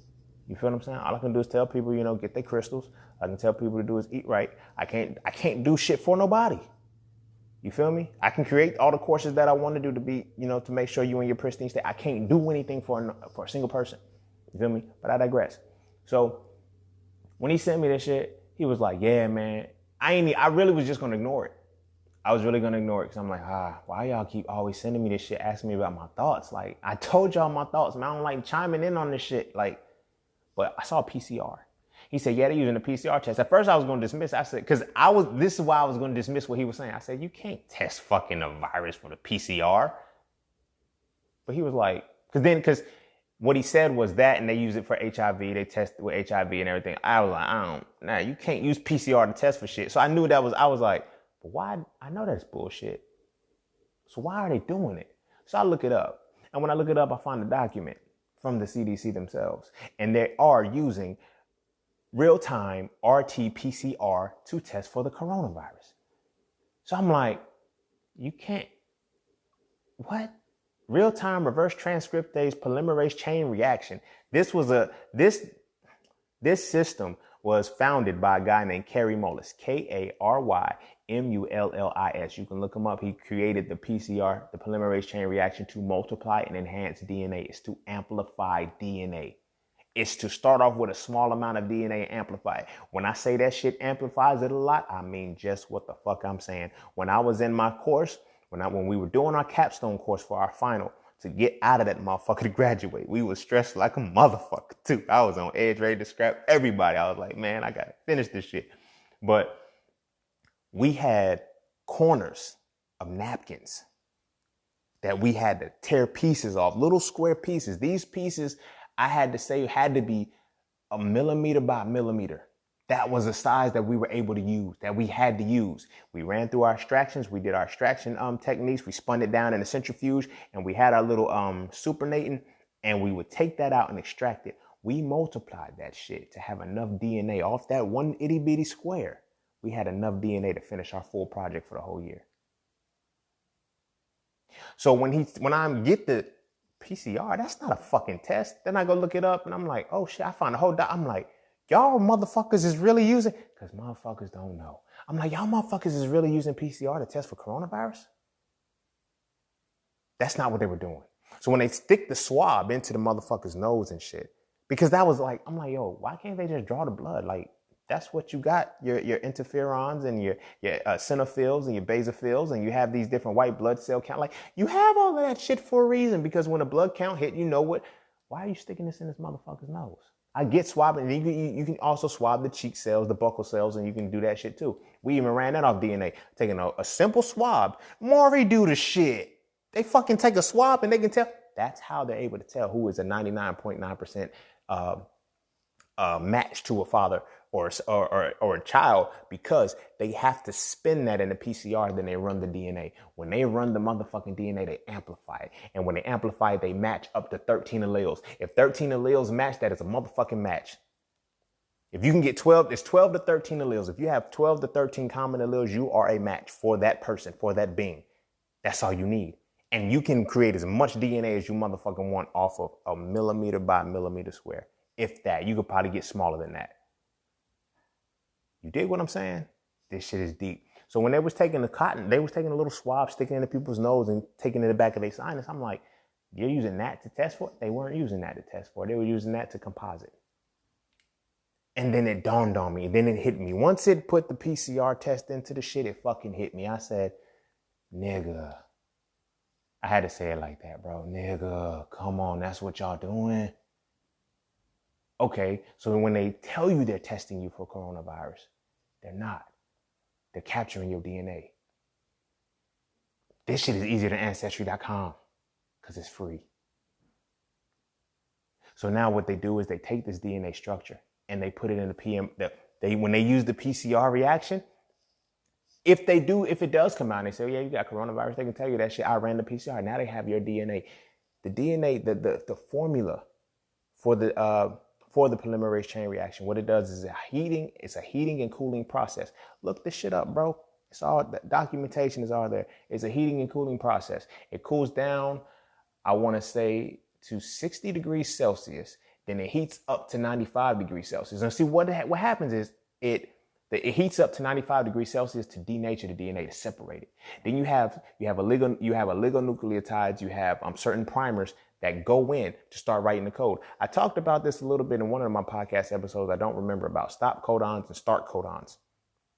You feel what I'm saying? All I can do is tell people, get their crystals. I can tell people to do is eat right. I can't do shit for nobody. You feel me? I can create all the courses that I want to do to be, to make sure you in your pristine state. I can't do anything for a single person. You feel me? But I digress. So when he sent me this shit, he was like, yeah, man. I really was just going to ignore it. I was really going to ignore it because I'm like, why y'all keep always sending me this shit, asking me about my thoughts? Like, I told y'all my thoughts, man. I don't like chiming in on this shit. Like, but I saw PCR. He said, yeah, they're using the PCR test. At first I was going to dismiss. I said, this is why I was going to dismiss what he was saying. I said, you can't test fucking a virus for the PCR. But he was like, because what he said was that, and they use it for HIV. They test with HIV and everything. I was like, you can't use PCR to test for shit. So I knew I was like, but why? I know that's bullshit. So why are they doing it? So I look it up. And when I look it up, I find a document from the CDC themselves. And they are using real-time RT-PCR to test for the coronavirus. So I'm like, you can't, what? Real-time reverse transcriptase polymerase chain reaction. This system was founded by a guy named Kary Mullis, Karymullis. You can look him up. He created the PCR, the polymerase chain reaction, to multiply and enhance DNA. It's to amplify DNA. It's to start off with a small amount of DNA and amplify it. When I say that shit amplifies it a lot, I mean just what the fuck I'm saying. When I was in my course, when we were doing our capstone course for our final to get out of that motherfucker to graduate, we was stressed like a motherfucker too. I was on edge, ready to scrap everybody. I was like, man, I gotta finish this shit. But we had corners of napkins that we had to tear pieces off, little square pieces. These pieces, I had to say, had to be a millimeter by millimeter. That was the size that we were able to use, that we had to use. We ran through our extractions. We did our extraction techniques. We spun it down in a centrifuge, and we had our little supernatant, and we would take that out and extract it. We multiplied that shit to have enough DNA off that one itty bitty square. We had enough DNA to finish our full project for the whole year. So when I get the PCR, that's not a fucking test. Then I go look it up, and I'm like, oh shit, I found a whole I'm like, y'all motherfuckers is really using, because motherfuckers don't know. I'm like, y'all motherfuckers is really using PCR to test for coronavirus? That's not what they were doing. So when they stick the swab into the motherfucker's nose and shit, because that was like, I'm like, yo, why can't they just draw the blood? Like, that's what you got, your interferons and your eosinophils and your basophils, and you have these different white blood cell count. Like, you have all of that shit for a reason, because when a blood count hit, why are you sticking this in this motherfucker's nose? I get swabbing. You can also swab the cheek cells, the buccal cells, and you can do that shit too. We even ran that off DNA. Taking a simple swab. Maury do the shit. They fucking take a swab and they can tell. That's how they're able to tell who is a 99.9% match to a father or a child, because they have to spin that in the PCR, then they run the DNA. When they run the motherfucking DNA, they amplify it. And when they amplify it, they match up to 13 alleles. If 13 alleles match, that is a motherfucking match. If you can get 12, it's 12 to 13 alleles. If you have 12 to 13 common alleles, you are a match for that person, for that being. That's all you need. And you can create as much DNA as you motherfucking want off of a millimeter by millimeter square. If that, you could probably get smaller than that. You dig what I'm saying? This shit is deep. So when they was taking the cotton, they was taking a little swab, sticking it into people's nose and taking it in the back of their sinus. I'm like, you're using that to test for it? They weren't using that to test for it. They were using that to composite. And then it dawned on me. Then it hit me. Once it put the PCR test into the shit, it fucking hit me. I said, nigga. I had to say it like that, bro. Nigga, come on. That's what y'all doing. Okay, so when they tell you they're testing you for coronavirus, they're not. They're capturing your DNA. This shit is easier than Ancestry.com because it's free. So now what they do is they take this DNA structure and they put it in the PM. When they use the PCR reaction, if it does come out and they say, yeah, you got coronavirus, they can tell you that shit. I ran the PCR. Now they have your DNA. The DNA, the formula for the polymerase chain reaction, what it does is it's a heating and cooling process. Look this shit up, bro. It's all, the documentation is all there. It's a heating and cooling process. It cools down, I want to say, to 60 degrees Celsius. Then it heats up to 95 degrees Celsius. And see what happens is it heats up to 95 degrees Celsius to denature the DNA, to separate it. Then you have oligonucleotides, you have certain primers that go in to start writing the code. I talked about this a little bit in one of my podcast episodes. I don't remember, about stop codons and start codons.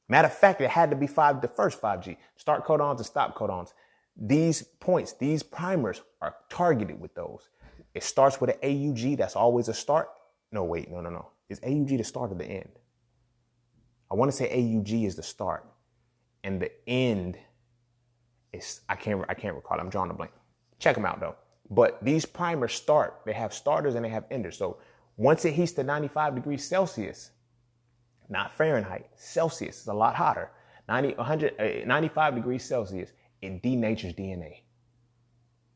Matter of fact, it had to be the first 5G, start codons and stop codons. These points, these primers are targeted with those. It starts with an AUG. That's always a start. No. Is AUG the start or the end? I want to say AUG is the start and the end is, I can't recall. I'm drawing a blank. Check them out though. But these primers they have starters and they have enders. So once it heats to 95 degrees Celsius, not Fahrenheit, Celsius is a lot hotter. 95 degrees Celsius, it denatures DNA.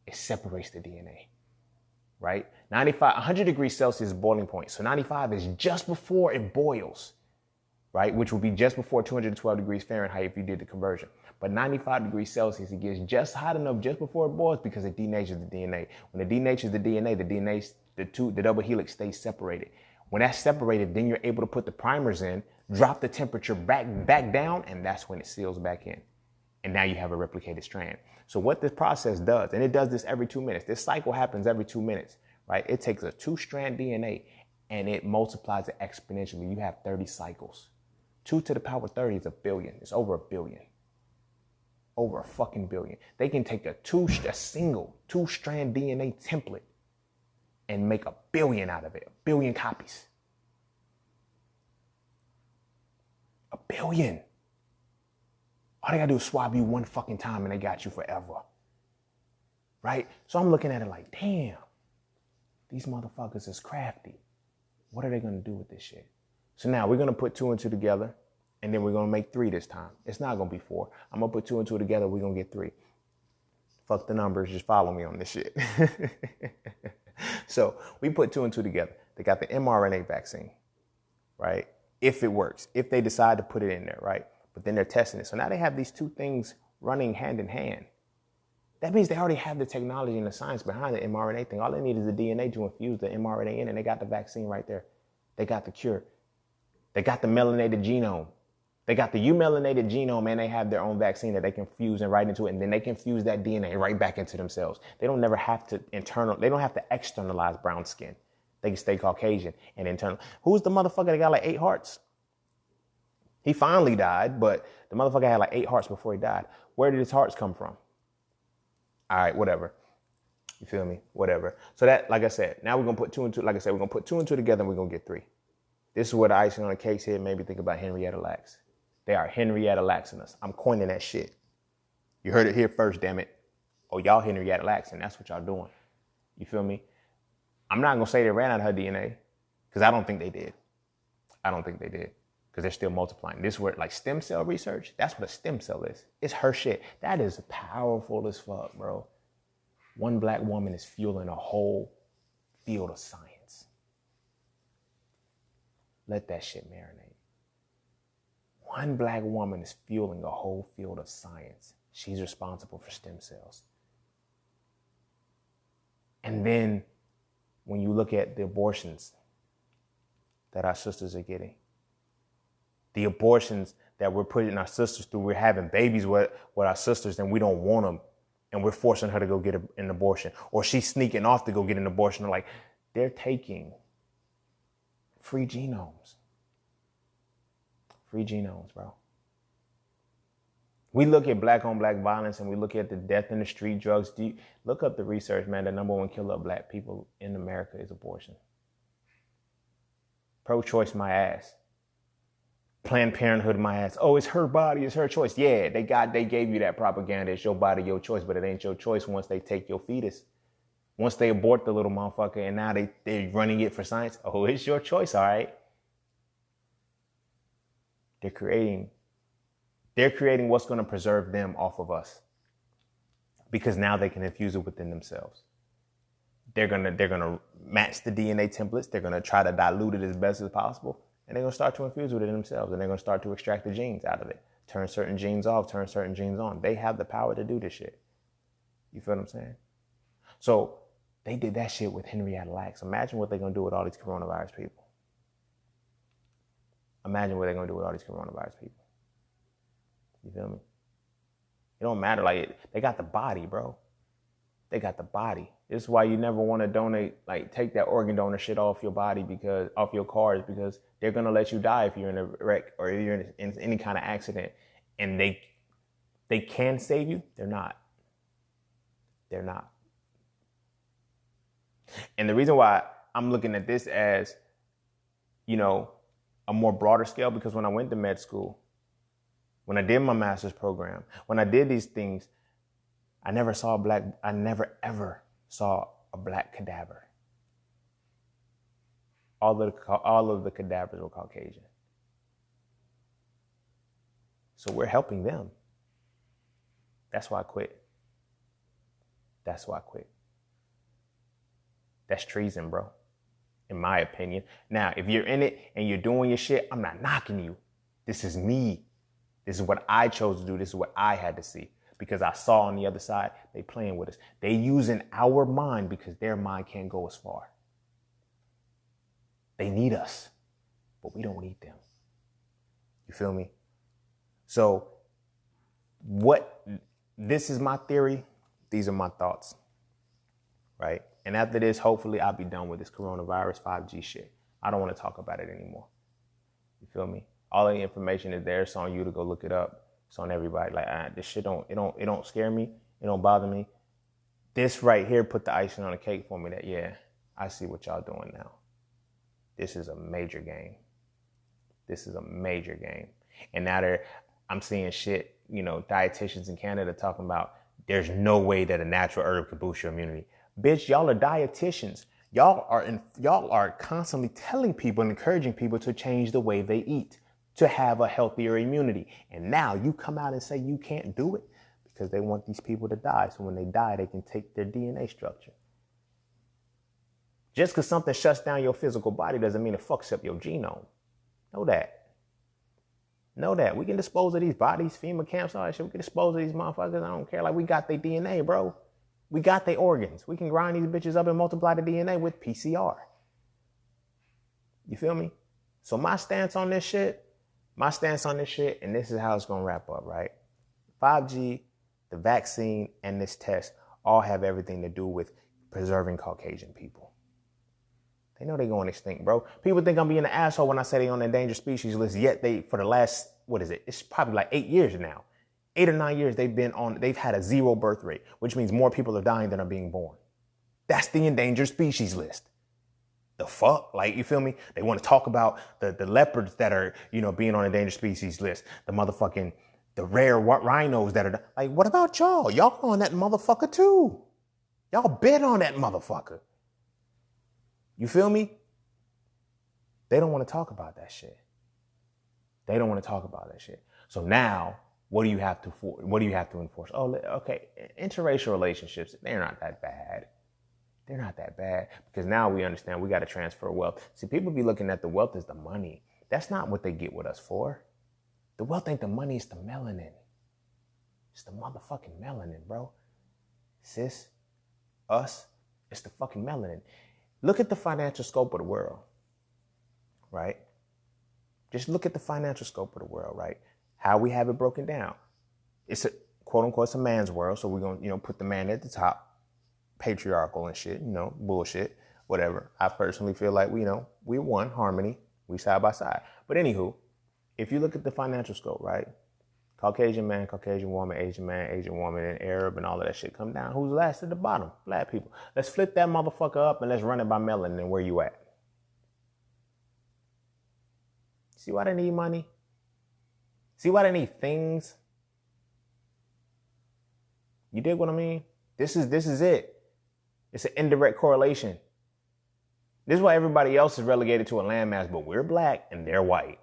It separates the DNA, right? 100 degrees Celsius is boiling point. So 95 is just before it boils, right? Which would be just before 212 degrees Fahrenheit if you did the conversion. But 95 degrees Celsius, it gets just hot enough just before it boils because it denatures the DNA. When it denatures the DNA, the double helix stays separated. When that's separated, then you're able to put the primers in, drop the temperature back down, and that's when it seals back in. And now you have a replicated strand. So what this process does, and it does this every 2 minutes. This cycle happens every 2 minutes, right? It takes a 2-strand DNA and it multiplies it exponentially. You have 30 cycles. 2 to the power 30 is a billion. It's over a billion. Over a fucking billion. They can take a single 2-strand DNA template and make a billion out of it. 1 billion copies. 1 billion. All they gotta do is swab you one fucking time and they got you forever. Right? So I'm looking at it like, damn, these motherfuckers is crafty. What are they gonna do with this shit? So now we're gonna put 2 and 2 together. And then we're going to make 3 this time. It's not going to be 4. I'm going to put 2 and 2 together. We're going to get 3. Fuck the numbers. Just follow me on this shit. So we put 2 and 2 together. They got the mRNA vaccine, right? If it works, if they decide to put it in there, right? But then they're testing it. So now they have these 2 things running hand in hand. That means they already have the technology and the science behind the mRNA thing. All they need is the DNA to infuse the mRNA in, and they got the vaccine right there. They got the cure. They got the melanated genome. They got the eumelated genome, and they have their own vaccine that they can fuse and write into it, and then they can fuse that DNA right back into themselves. They don't have to externalize brown skin. They can stay Caucasian and internal. Who's the motherfucker that got like 8 hearts? He finally died, but the motherfucker had like 8 hearts before he died. Where did his hearts come from? All right, whatever. You feel me? Whatever. So that, like I said, now we're going to put two and two. Like I said, we're going to put two and two together and we're going to get three. This is where the icing on the cake's here. Maybe think about Henrietta Lacks. They are Henrietta Laxing us. I'm coining that shit. You heard it here first, damn it. Oh, y'all Henrietta Laxing. That's what y'all doing. You feel me? I'm not going to say they ran out of her DNA because I don't think they did. I don't think they did because they're still multiplying. This is where, like, stem cell research, that's what a stem cell is. It's her shit. That is powerful as fuck, bro. One black woman is fueling a whole field of science. Let that shit marinate. One black woman is fueling a whole field of science. She's responsible for stem cells. And then when you look at the abortions that our sisters are getting, the abortions that we're putting our sisters through, we're having babies with our sisters and we don't want them. And we're forcing her to go get an abortion. Or she's sneaking off to go get an abortion. Like, they're taking free genomes. Free genomes, bro. We look at black on black violence and we look at the death in the street, drugs. Look up the research, man. The number one killer of black people in America is abortion. Pro-choice, my ass. Planned Parenthood, my ass. Oh, it's her body, it's her choice. Yeah, they gave you that propaganda. It's your body, your choice, but it ain't your choice once they take your fetus. Once they abort the little motherfucker and now they're running it for science. Oh, it's your choice, all right. They're creating what's going to preserve them off of us. Because now they can infuse it within themselves. They're gonna match the DNA templates. They're gonna try to dilute it as best as possible. And they're going to start to infuse with it themselves. And they're going to start to extract the genes out of it. Turn certain genes off, turn certain genes on. They have the power to do this shit. You feel what I'm saying? So they did that shit with Henrietta Lacks. Imagine what they're going to do with all these coronavirus people. Imagine what they're going to do with all these coronavirus people. You feel me? It don't matter. Like, they got the body, bro. They got the body. This is why you never want to donate, like, take that organ donor shit off your body, off your cars, because they're going to let you die if you're in a wreck or if you're in any kind of accident. And they can save you. They're not. They're not. And the reason why I'm looking at this as, a more broader scale, because when I went to med school, when I did my master's program, when I did these things, I never ever saw a black cadaver. All of the cadavers were Caucasian. So we're helping them. That's why I quit. That's treason, bro. In my opinion. Now, if you're in it and you're doing your shit, I'm not knocking you. This is me. This is what I chose to do. This is what I had to see. Because I saw on the other side, they playing with us. They using our mind because their mind can't go as far. They need us, but we don't need them. You feel me? So this is my theory. These are my thoughts, right? And after this, hopefully I'll be done with this coronavirus 5G shit. I don't want to talk about it anymore. You feel me? All the information is there. It's on you to go look it up. It's on everybody. Like, this shit it don't scare me. It don't bother me. This right here put the icing on the cake for me that, yeah, I see what y'all doing now. This is a major game. And now I'm seeing shit, dietitians in Canada talking about there's no way that a natural herb could boost your immunity. Bitch, y'all are dietitians. Y'all are constantly telling people and encouraging people to change the way they eat, to have a healthier immunity. And now you come out and say you can't do it because they want these people to die. So when they die, they can take their DNA structure. Just because something shuts down your physical body doesn't mean it fucks up your genome. Know that. We can dispose of these bodies, FEMA camps, all that shit. We can dispose of these motherfuckers. I don't care. Like, we got their DNA, bro. We got their organs. We can grind these bitches up and multiply the DNA with PCR. You feel me? So my stance on this shit, and this is how it's going to wrap up, right? 5G, the vaccine, and this test all have everything to do with preserving Caucasian people. They know they're going extinct, bro. People think I'm being an asshole when I say they're on the endangered species list, yet for the last, it's probably like 8 years now. 8 or 9 years they've had a 0 birth rate, which means more people are dying than are being born. That's the endangered species list. The fuck? Like, you feel me? They want to talk about the leopards that are, being on endangered species list. The rare rhinos that are, like, what about y'all? Y'all on that motherfucker too. Y'all bid on that motherfucker. You feel me? They don't want to talk about that shit. They don't want to talk about that shit. So now, what do you have to enforce? Oh, okay, interracial relationships, they're not that bad. They're not that bad because now we understand we got to transfer wealth. See, people be looking at the wealth as the money. That's not what they get with us for. The wealth ain't the money, it's the melanin. It's the motherfucking melanin, bro. Sis, us, it's the fucking melanin. Look at the financial scope of the world, right? Just look at the financial scope of the world, right? How we have it broken down. It's a, quote unquote, it's a man's world. So we're going to, put the man at the top. Patriarchal and shit, bullshit, whatever. I personally feel like we're one, harmony, we side by side. But anywho, if you look at the financial scope, right? Caucasian man, Caucasian woman, Asian man, Asian woman, and Arab and all of that shit come down. Who's last at the bottom? Black people. Let's flip that motherfucker up and let's run it by melanin and where you at. See why they need money? See why they need things? You dig what I mean? This is it. It's an indirect correlation. This is why everybody else is relegated to a landmass, but we're black and they're white.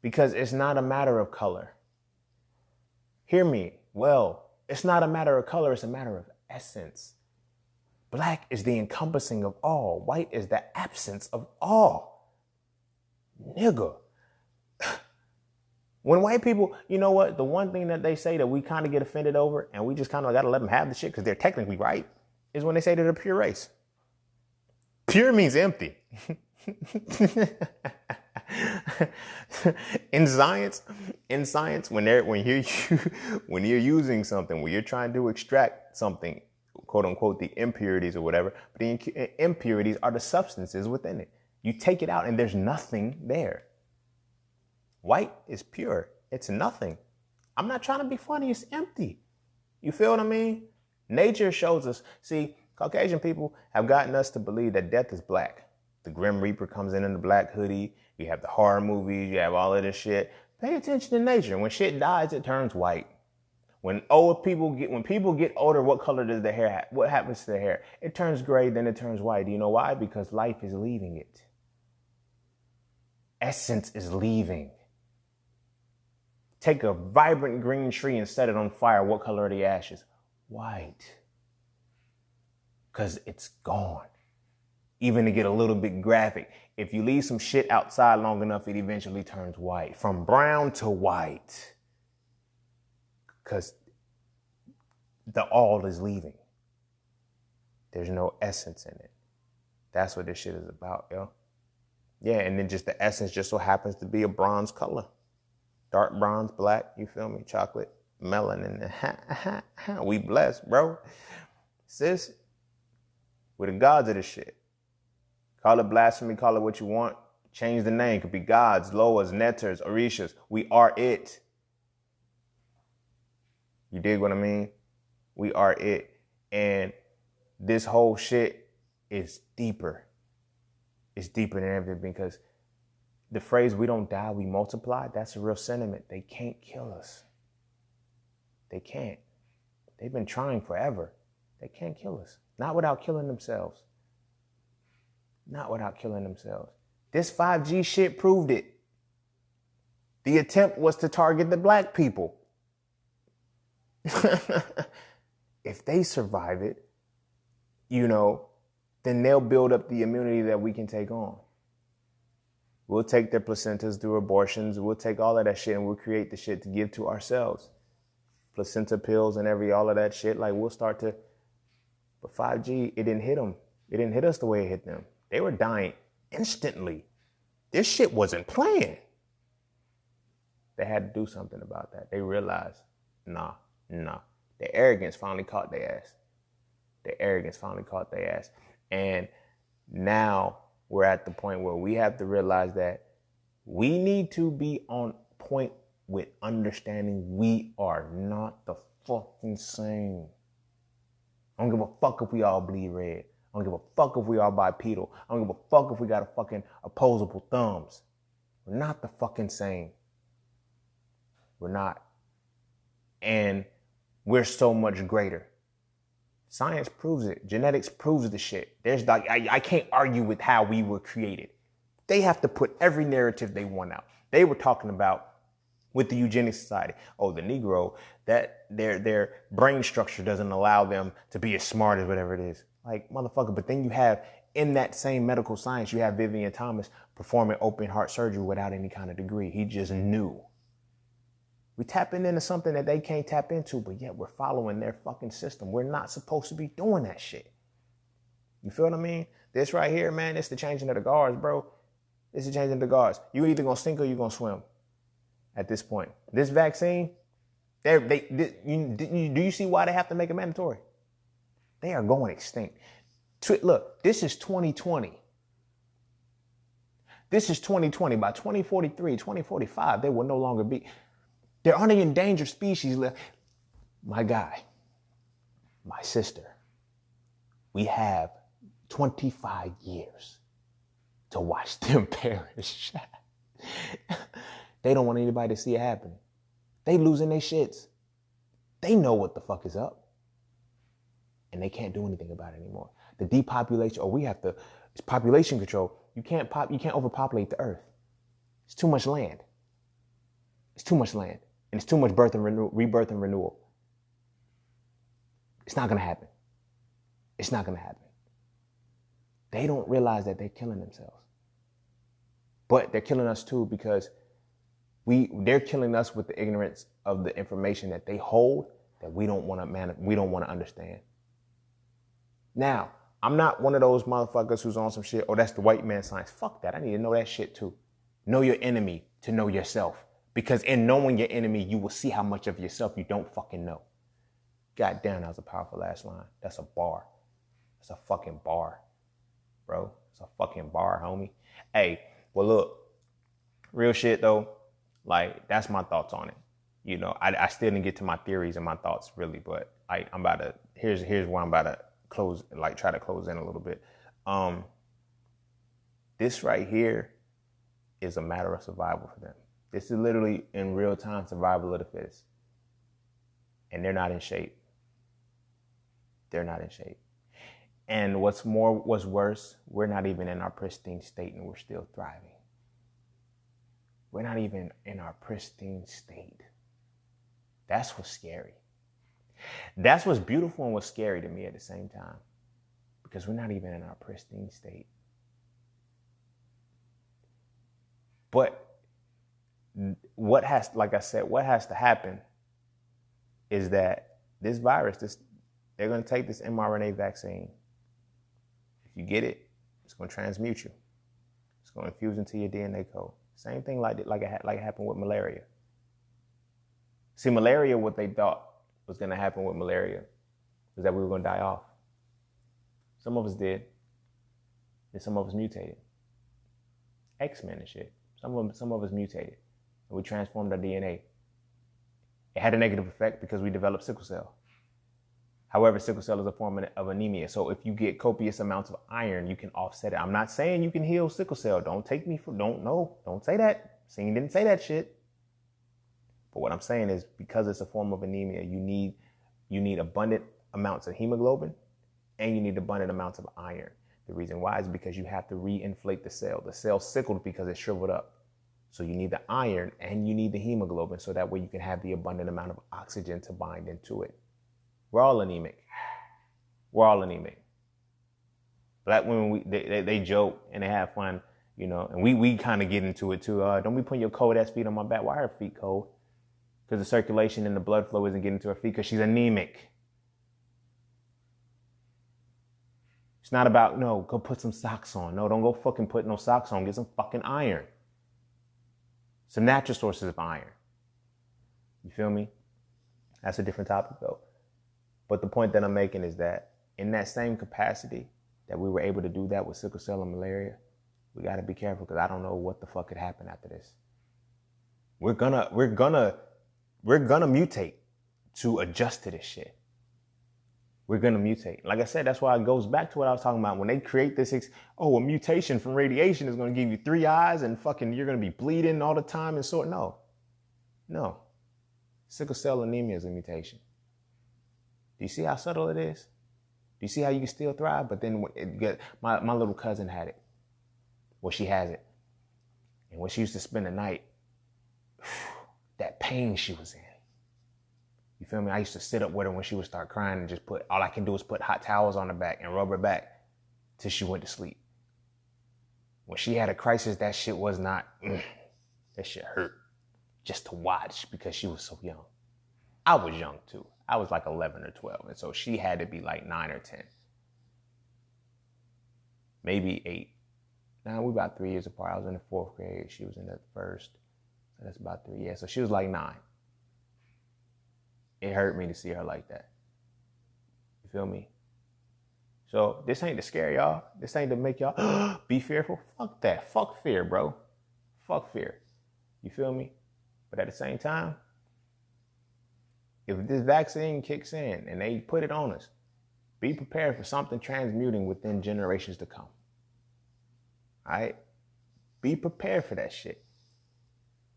Because it's not a matter of color. Hear me well. It's not a matter of color, it's a matter of essence. Black is the encompassing of all. White is the absence of all. Nigga. When white people, you know what? The one thing that they say that we kind of get offended over and we just kind of got to let them have the shit because they're technically right is when they say they're the pure race. Pure means empty. In science, when you're using something, when you're trying to extract something, quote unquote, the impurities or whatever, but the impurities are the substances within it. You take it out and there's nothing there. White is pure. It's nothing. I'm not trying to be funny. It's empty. You feel what I mean? Nature shows us. See, Caucasian people have gotten us to believe that death is black. The Grim Reaper comes in the black hoodie. You have the horror movies. You have all of this shit. Pay attention to nature. When shit dies, it turns white. When people get older, what color does their hair have? What happens to their hair? It turns gray, then it turns white. Do you know why? Because life is leaving it. Essence is leaving. Take a vibrant green tree and set it on fire. What color are the ashes? White. Because it's gone. Even to get a little bit graphic, if you leave some shit outside long enough, it eventually turns white. From brown to white. Because the all is leaving. There's no essence in it. That's what this shit is about, yo. Yeah, and then just the essence just so happens to be a bronze color. Dark bronze, black, you feel me? Chocolate, melanin. We blessed, bro. Sis, we're the gods of this shit. Call it blasphemy, call it what you want. Change the name. It could be gods, Loas, Neters, Orishas. We are it. You dig what I mean? We are it. And this whole shit is deeper. It's deeper than everything because the phrase, we don't die, we multiply, that's a real sentiment. They can't kill us. They can't. They've been trying forever. They can't kill us. Not without killing themselves. Not without killing themselves. This 5G shit proved it. The attempt was to target the black people. If they survive it, then they'll build up the immunity that we can take on. We'll take their placentas through abortions. We'll take all of that shit and we'll create the shit to give to ourselves. Placenta pills and all of that shit. Like we'll start to, but 5G, it didn't hit them. It didn't hit us the way it hit them. They were dying instantly. This shit wasn't playing. They had to do something about that. They realized, nah. The arrogance finally caught their ass. And now we're at the point where we have to realize that we need to be on point with understanding we are not the fucking same. I don't give a fuck if we all bleed red. I don't give a fuck if we all bipedal. I don't give a fuck if we got a fucking opposable thumbs. We're not the fucking same. We're not. And we're so much greater. Science proves it. Genetics proves the shit. There's like, I can't argue with how we were created. They have to put every narrative they want out. They were talking about with the eugenics society. Oh, the Negro, that their brain structure doesn't allow them to be as smart as whatever it is. Like, motherfucker, but then you have, in that same medical science, you have Vivian Thomas performing open heart surgery without any kind of degree. He just knew. We tapping into something that they can't tap into, but yet we're following their fucking system. We're not supposed to be doing that shit. You feel what I mean? This right here, man, it's the changing of the guards, bro. It's the changing of the guards. You either gonna sink or you gonna swim at this point. This vaccine, do you see why they have to make it mandatory? They are going extinct. Look, this is 2020. This is 2020. By 2043, 2045, they will no longer be. There aren't any endangered species left. My guy, my sister, we have 25 years to watch them perish. They don't want anybody to see it happen. They losing their shits. They know what the fuck is up. And they can't do anything about it anymore. The depopulation, it's population control. You can't overpopulate the earth. It's too much land. It's too much land. And it's too much rebirth and renewal. It's not going to happen. It's not going to happen. They don't realize that they're killing themselves. But they're killing us too, because they're killing us with the ignorance of the information that they hold that we don't want to understand. Now, I'm not one of those motherfuckers who's on some shit, oh, that's the white man science. Fuck that. I need to know that shit too. Know your enemy to know yourself. Because in knowing your enemy, you will see how much of yourself you don't fucking know. God damn, that was a powerful last line. That's a bar. That's a fucking bar, bro. It's a fucking bar, homie. Hey, well, look, real shit though. Like, that's my thoughts on it. You know, I still didn't get to my theories and my thoughts really, but here's where I'm about to close, like try to close in a little bit. This right here is a matter of survival for them. This is literally in real time survival of the fittest. And they're not in shape. They're not in shape. And what's worse, we're not even in our pristine state and we're still thriving. We're not even in our pristine state. That's what's scary. That's what's beautiful and what's scary to me at the same time. Because we're not even in our pristine state. But what has to happen is that this virus, they're going to take this mRNA vaccine. If you get it, it's going to transmute you. It's going to infuse into your DNA code. Same thing like it happened with malaria. See, malaria, what they thought was going to happen with malaria was that we were going to die off. Some of us did. And some of us mutated. X-Men and shit. Some of us mutated. And we transformed our DNA. It had a negative effect because we developed sickle cell. However, sickle cell is a form of anemia. So if you get copious amounts of iron, you can offset it. I'm not saying you can heal sickle cell. Don't say that. Singing didn't say that shit. But what I'm saying is, because it's a form of anemia, you need abundant amounts of hemoglobin and you need abundant amounts of iron. The reason why is because you have to re-inflate the cell. The cell's sickled because it's shriveled up. So you need the iron and you need the hemoglobin so that way you can have the abundant amount of oxygen to bind into it. We're all anemic. We're all anemic. Black women, they joke and they have fun, you know, and we kind of get into it too. Don't be putting your cold ass feet on my back. Why are her feet cold? Because the circulation and the blood flow isn't getting to her feet because she's anemic. It's not about, no, go put some socks on. No, don't go fucking put no socks on. Get some fucking iron. Some natural sources of iron. You feel me? That's a different topic though. But the point that I'm making is that in that same capacity that we were able to do that with sickle cell and malaria, we got to be careful because I don't know what the fuck could happen after this. We're gonna mutate to adjust to this shit. We're going to mutate. Like I said, that's why it goes back to what I was talking about. When they create this, a mutation from radiation is going to give you 3 eyes and fucking you're going to be bleeding all the time and so. No. Sickle cell anemia is a mutation. Do you see how subtle it is? Do you see how you can still thrive? But then my little cousin had it. Well, she has it. And when she used to spend the night, that pain she was in. You feel me? I used to sit up with her when she would start crying and just all I can do is put hot towels on her back and rub her back till she went to sleep. When she had a crisis, that shit was not, that shit hurt just to watch because she was so young. I was young too. I was like 11 or 12. And so she had to be like 9 or 10. Maybe 8. Now we're about 3 years apart. I was in the 4th grade. She was in the 1st. So that's about 3 years. So she was like 9. It hurt me to see her like that. You feel me? So this ain't to scare y'all. This ain't to make y'all be fearful. Fuck that. Fuck fear, bro. Fuck fear. You feel me? But at the same time, if this vaccine kicks in and they put it on us, be prepared for something transmuting within generations to come. All right? Be prepared for that shit.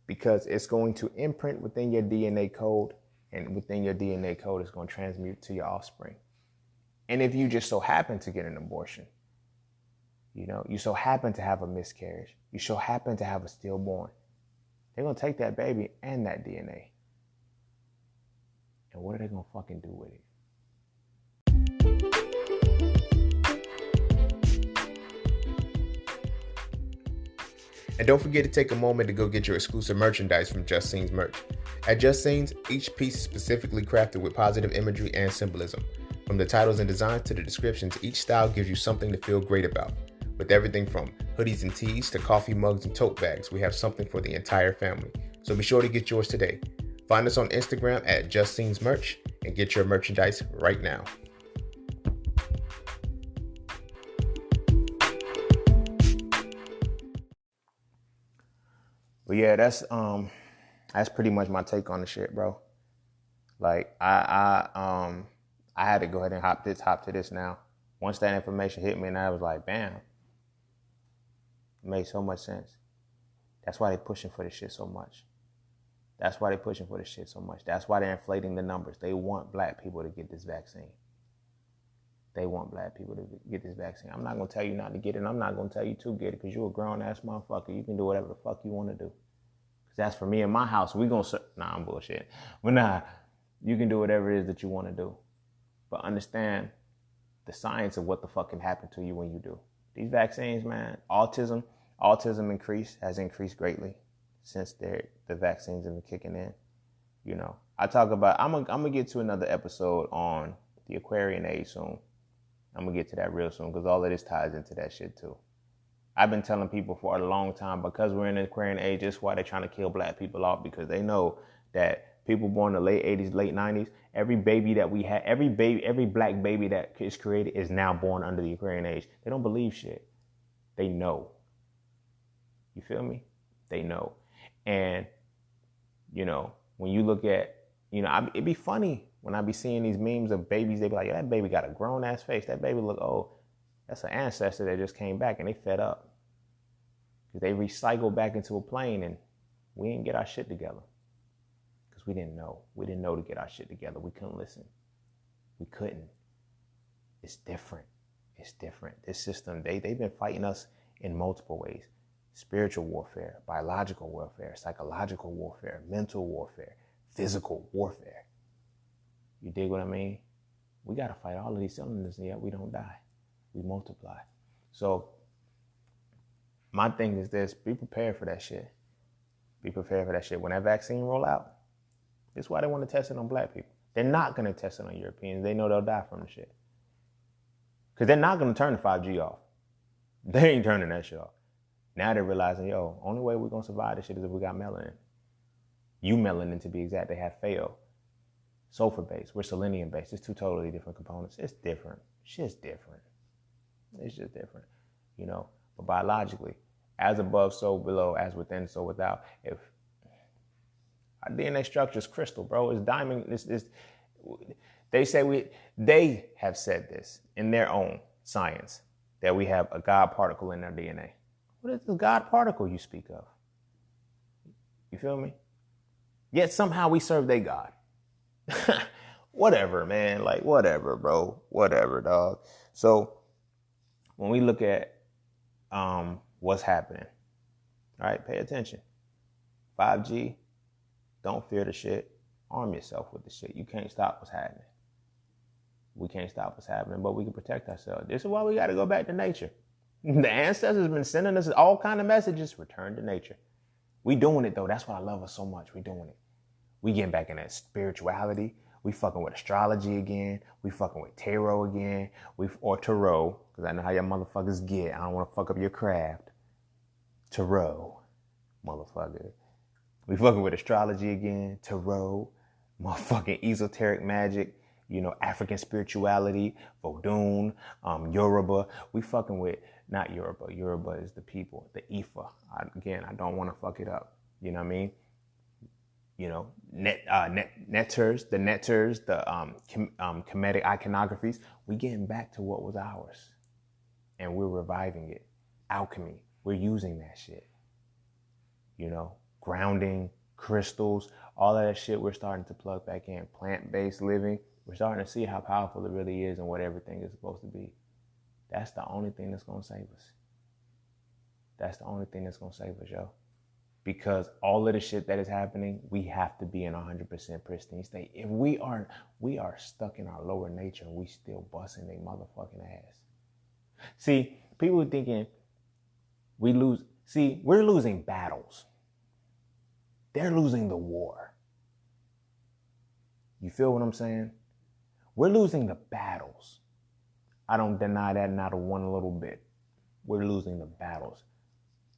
Because it's going to imprint within your DNA code, and within your DNA code, it's going to transmute to your offspring. And if you just so happen to get an abortion, you so happen to have a miscarriage, you so happen to have a stillborn, they're going to take that baby and that DNA. And what are they going to fucking do with it? And don't forget to take a moment to go get your exclusive merchandise from Just Scenes merch. At Just Scenes, each piece is specifically crafted with positive imagery and symbolism. From the titles and designs to the descriptions, each style gives you something to feel great about. With everything from hoodies and tees to coffee mugs and tote bags, we have something for the entire family. So be sure to get yours today. Find us on Instagram at Just Scenes merch and get your merchandise right now. But yeah, that's pretty much my take on the shit, bro. Like I had to go ahead and hop to this now. Once that information hit me, and I was like, bam, it made so much sense. That's why they're pushing for this shit so much. That's why they're pushing for this shit so much. That's why they're inflating the numbers. They want black people to get this vaccine. They want black people to get this vaccine. I'm not going to tell you not to get it. And I'm not going to tell you to get it because you're a grown-ass motherfucker. You can do whatever the fuck you want to do. Because that's for me and my house. We going to... Nah, I'm bullshit. But nah, you can do whatever it is that you want to do. But understand the science of what the fuck can happen to you when you do. These vaccines, man, autism has increased greatly since the vaccines have been kicking in. I talk about... I'm gonna get to another episode on the Aquarian age soon. I'm going to get to that real soon because all of this ties into that shit too. I've been telling people for a long time because we're in the Aquarian age, that's why they're trying to kill black people off, because they know that people born in the late 80s, late 90s, every baby that we had, every black baby that is created is now born under the Aquarian age. They don't believe shit. They know. You feel me? They know. And, when you look at, it'd be funny when I be seeing these memes of babies, they be like, yeah, that baby got a grown ass face. That baby look old. That's an ancestor that just came back and they fed up. Because they recycled back into a plane and we didn't get our shit together. Because we didn't know. We didn't know to get our shit together. We couldn't listen. We couldn't. It's different. It's different. This system, they've been fighting us in multiple ways. Spiritual warfare, biological warfare, psychological warfare, mental warfare, physical warfare. You dig what I mean? We got to fight all of these cylinders and yet we don't die. We multiply. So my thing is this, be prepared for that shit. Be prepared for that shit. When that vaccine roll out, this is why they want to test it on black people. They're not going to test it on Europeans. They know they'll die from the shit. Because they're not going to turn the 5G off. They ain't turning that shit off. Now they're realizing, only way we're going to survive this shit is if we got melanin. Melanin to be exact. They have failed. Sulfur-based. We're selenium-based. It's two totally different components. It's different. Shit's different. It's just different, But biologically, as above, so below, as within, so without. If our DNA structure is crystal, bro, it's diamond. They have said this in their own science, that we have a God particle in our DNA. What is the God particle you speak of? You feel me? Yet somehow we serve their God. Whatever, man. Like, whatever, bro. Whatever, dog. So when we look at what's happening, all right, pay attention. 5G, don't fear the shit. Arm yourself with the shit. You can't stop what's happening. We can't stop what's happening, but we can protect ourselves. This is why we got to go back to nature. The ancestors have been sending us all kind of messages. Return to nature. We doing it, though. That's why I love us so much. We doing it. We getting back in that spirituality. We fucking with astrology again. We fucking with tarot again. Or tarot, because I know how y'all motherfuckers get. I don't want to fuck up your craft. Tarot, motherfucker. We fucking with astrology again. Tarot, motherfucking esoteric magic. You know, African spirituality, Vodun, Yoruba. We fucking with, not Yoruba. Yoruba is the people, the Ifa. I don't want to fuck it up. You know what I mean? You know, netters, the Kemetic iconographies. We getting back to what was ours. And we're reviving it. Alchemy. We're using that shit. You know, grounding, crystals, all of that shit we're starting to plug back in. Plant-based living. We're starting to see how powerful it really is and what everything is supposed to be. That's the only thing that's going to save us. That's the only thing that's going to save us, yo. Because all of the shit that is happening, we have to be in 100% pristine state. If we are stuck in our lower nature and we still busting their motherfucking ass. See, people are thinking we're losing battles. They're losing the war. You feel what I'm saying? We're losing the battles. I don't deny that, not one little bit. We're losing the battles,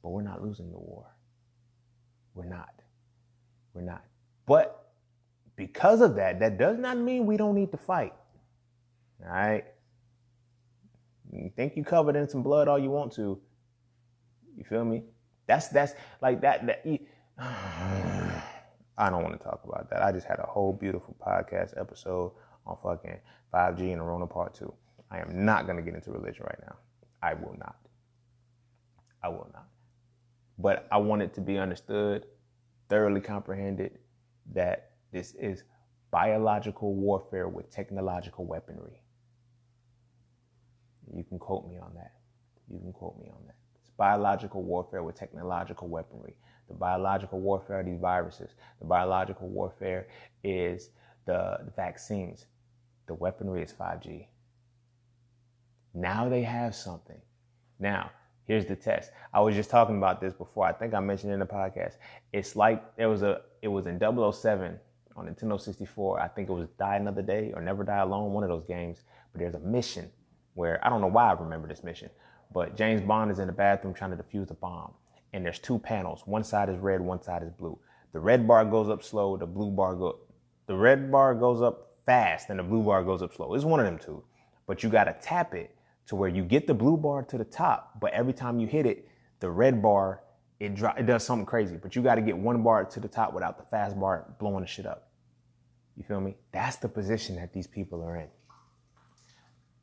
but we're not losing the war. We're not. But because of that, that does not mean we don't need to fight. All right? You think you covered in some blood all you want to. You feel me? That's like that. I don't want to talk about that. I just had a whole beautiful podcast episode on fucking 5G and Rona Part 2. I am not going to get into religion right now. I will not. But I want it to be understood, thoroughly comprehended, that this is biological warfare with technological weaponry. You can quote me on that. It's biological warfare with technological weaponry. The biological warfare are these viruses. The biological warfare is the vaccines. The weaponry is 5G. Now they have something. Now, here's the test. I was just talking about this before. I think I mentioned it in the podcast. It's like it was in 007 on Nintendo 64. I think it was Die Another Day or Never Die Alone, one of those games. But there's a mission where, I don't know why I remember this mission, but James Bond is in the bathroom trying to defuse a bomb. And there's two panels. One side is red, one side is blue. The red bar goes up slow, the red bar goes up fast, and the blue bar goes up slow. It's one of them two. But you got to tap it to where you get the blue bar to the top, but every time you hit it, the red bar, it does something crazy. But you got to get one bar to the top without the fast bar blowing the shit up. You feel me? That's the position that these people are in.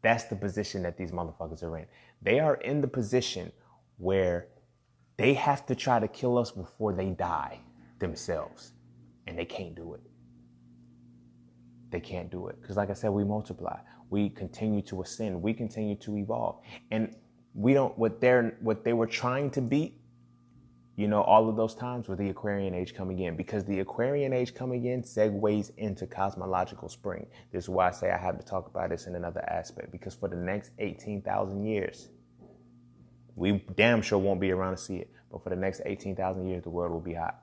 That's the position that these motherfuckers are in. They are in the position where they have to try to kill us before they die themselves. And they can't do it. They can't do it. Because like I said, we multiply. We continue to ascend. We continue to evolve. And we don't, what they were trying to beat, you know, all of those times with the Aquarian age coming in. Because the Aquarian age coming in segues into cosmological spring. This is why I say I have to talk about this in another aspect. Because for the next 18,000 years, we damn sure won't be around to see it. But for the next 18,000 years, the world will be hot.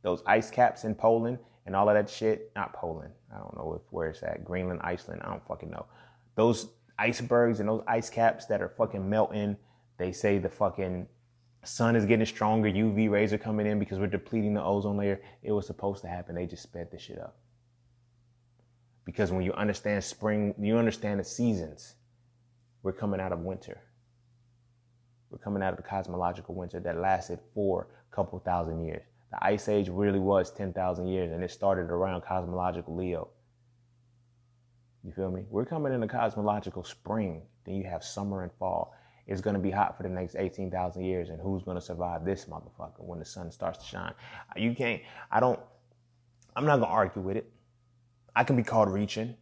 Those ice caps in Poland and all of that shit, not Poland. I don't know where it's at. Greenland, Iceland, I don't fucking know. Those icebergs and those ice caps that are fucking melting, they say the fucking sun is getting stronger, UV rays are coming in because we're depleting the ozone layer. It was supposed to happen. They just sped this shit up. Because when you understand spring, you understand the seasons. We're coming out of winter. We're coming out of the cosmological winter that lasted for a couple thousand years. The Ice Age really was 10,000 years, and it started around cosmological Leo. You feel me? We're coming in a cosmological spring. Then you have summer and fall. It's going to be hot for the next 18,000 years. And who's going to survive this motherfucker when the sun starts to shine? You can't, I'm not going to argue with it. I can be called reaching.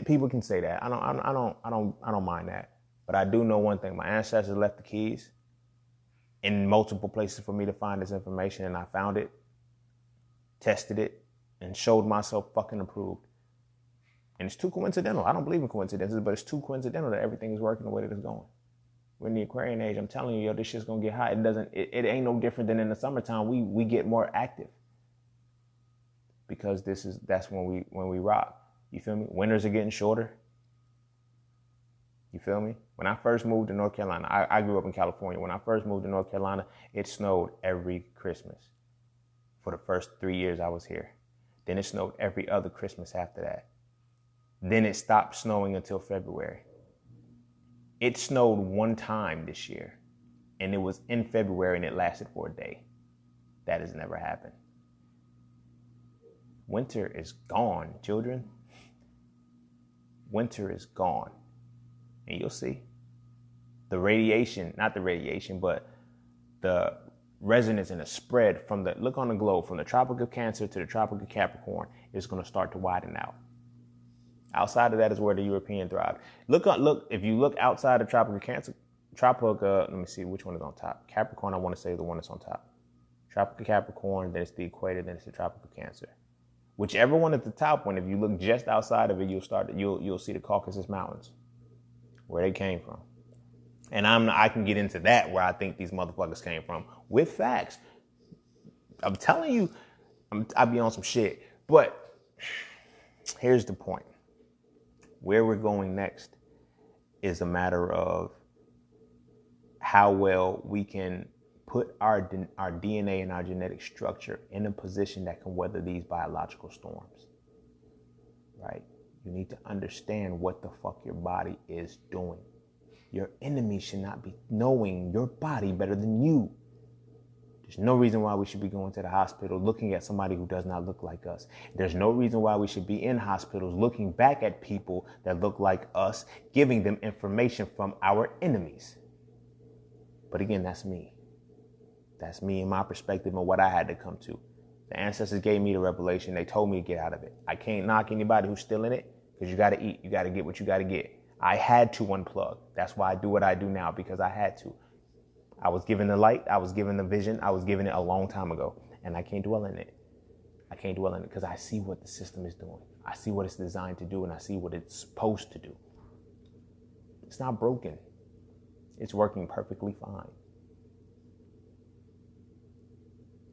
People can say that. I don't mind that. But I do know one thing. My ancestors left the keys in multiple places for me to find this information. And I found it, tested it, and showed myself fucking approved. And it's too coincidental. I don't believe in coincidences, but it's too coincidental that everything is working the way that it's going. We're in the Aquarian age. I'm telling you, yo, this shit's gonna get hot. It ain't no different than in the summertime. We get more active because that's when we rock. You feel me? Winters are getting shorter. You feel me? When I first moved to North Carolina, I grew up in California. When I first moved to North Carolina, it snowed every Christmas for the first 3 years I was here. Then it snowed every other Christmas after that. Then it stopped snowing until February. It snowed one time this year, and it was in February, and it lasted for a day. That has never happened. Winter is gone, children. Winter is gone. And you'll see. The radiation, not the radiation, but the resonance and the spread from look on the globe, from the Tropic of Cancer to the Tropic of Capricorn is going to start to widen out. Outside of that is where the European thrive. Look, if you look outside of Tropic of Cancer, let me see which one is on top. Capricorn, I want to say the one that's on top. Tropic of Capricorn, then it's the equator, then it's the Tropic of Cancer. Whichever one at the top one, if you look just outside of it, you'll see the Caucasus Mountains, where they came from. And I can get into that, where I think these motherfuckers came from, with facts. I'm telling you, I be on some shit. But here's the point. Where we're going next is a matter of how well we can put our DNA and our genetic structure in a position that can weather these biological storms, right? You need to understand what the fuck your body is doing. Your enemy should not be knowing your body better than you. There's no reason why we should be going to the hospital looking at somebody who does not look like us. There's no reason why we should be in hospitals looking back at people that look like us, giving them information from our enemies. But again, that's me. That's me and my perspective and what I had to come to. The ancestors gave me the revelation. They told me to get out of it. I can't knock anybody who's still in it, because you got to eat. You got to get what you got to get. I had to unplug. That's why I do what I do now, because I had to. I was given the light. I was given the vision. I was given it a long time ago, and I can't dwell in it. I can't dwell in it because I see what the system is doing. I see what it's designed to do, and I see what it's supposed to do. It's not broken. It's working perfectly fine.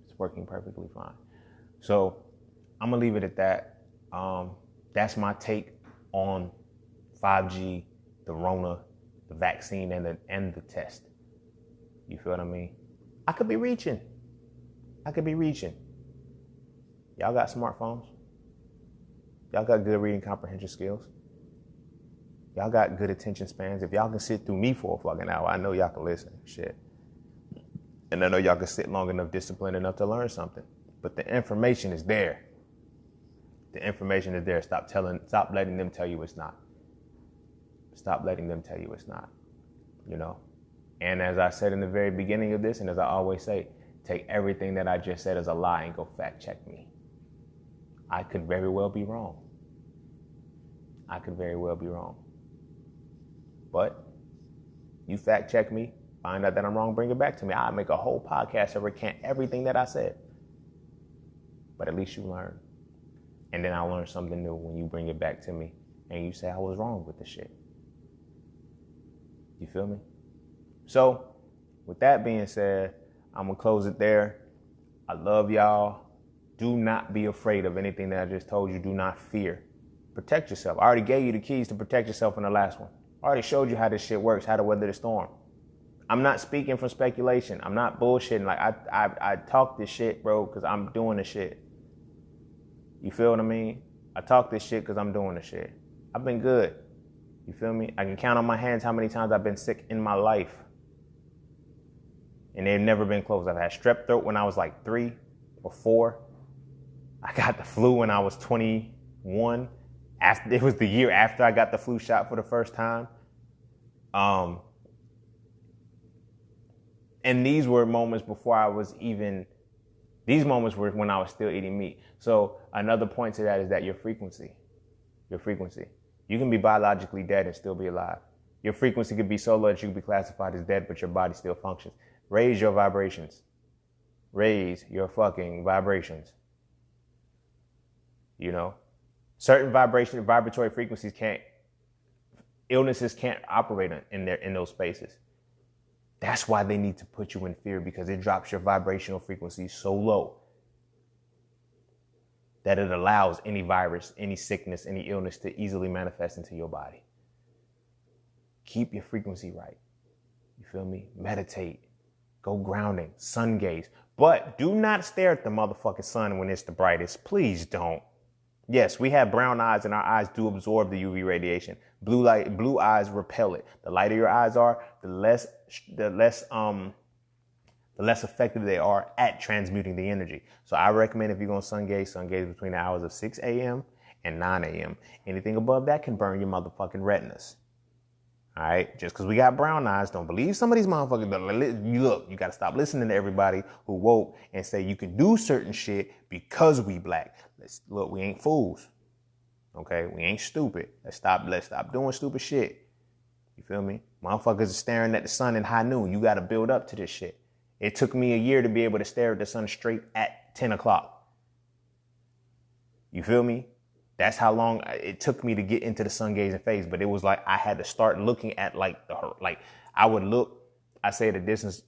It's working perfectly fine. So I'm going to leave it at that. That's my take on 5G, the Rona, the vaccine, and the test. You feel what I mean? I could be reaching. Y'all got smartphones. Y'all got good reading comprehension skills. Y'all got good attention spans. If y'all can sit through me for a fucking hour, I know y'all can listen. Shit. And I know y'all can sit long enough, disciplined enough to learn something. But the information is there. The information is there. Stop letting them tell you it's not. Stop letting them tell you it's not. You know? And as I said in the very beginning of this, and as I always say, take everything that I just said as a lie and go fact check me. I could very well be wrong. But you fact check me, find out that I'm wrong, bring it back to me. I'll make a whole podcast to recant everything that I said. But at least you learn. And then I'll learn something new when you bring it back to me and you say I was wrong with the shit. You feel me? So, with that being said, I'm going to close it there. I love y'all. Do not be afraid of anything that I just told you. Do not fear. Protect yourself. I already gave you the keys to protect yourself in the last one. I already showed you how this shit works, how to weather the storm. I'm not speaking from speculation. I'm not bullshitting. Like, I talk this shit, bro, because I'm doing the shit. You feel what I mean? I talk this shit because I'm doing the shit. I've been good. You feel me? I can count on my hands how many times I've been sick in my life. And they've never been close. I've had strep throat when I was like 3 or 4. I got the flu when I was 21. It was the year after I got the flu shot for the first time. And these were moments before I was even, these moments were when I was still eating meat. So another point to that is that your frequency. You can be biologically dead and still be alive. Your frequency could be so low that you could be classified as dead, but your body still functions. Raise your vibrations. Raise your fucking vibrations. You know, certain vibratory frequencies illnesses can't operate in those spaces. That's why they need to put you in fear, because it drops your vibrational frequency so low that it allows any virus, any sickness, any illness to easily manifest into your body. Keep your frequency right. You feel me? Meditate. Go grounding. Sun gaze. But do not stare at the motherfucking sun when it's the brightest. Please don't. Yes, we have brown eyes and our eyes do absorb the UV radiation. Blue eyes repel it. The lighter your eyes are, the less effective they are at transmuting the energy. So I recommend, if you're going to sun gaze between the hours of 6 a.m. and 9 a.m. Anything above that can burn your motherfucking retinas. All right, just because we got brown eyes, don't believe some of these motherfuckers. Look, you got to stop listening to everybody who woke and say you can do certain shit because we black. Look, we ain't fools. Okay, we ain't stupid. Let's stop doing stupid shit. You feel me? Motherfuckers are staring at the sun in high noon. You got to build up to this shit. It took me a year to be able to stare at the sun straight at 10 o'clock. You feel me? That's how long it took me to get into the sun gazing phase. But it was like I had to start looking at I would look, I say the distance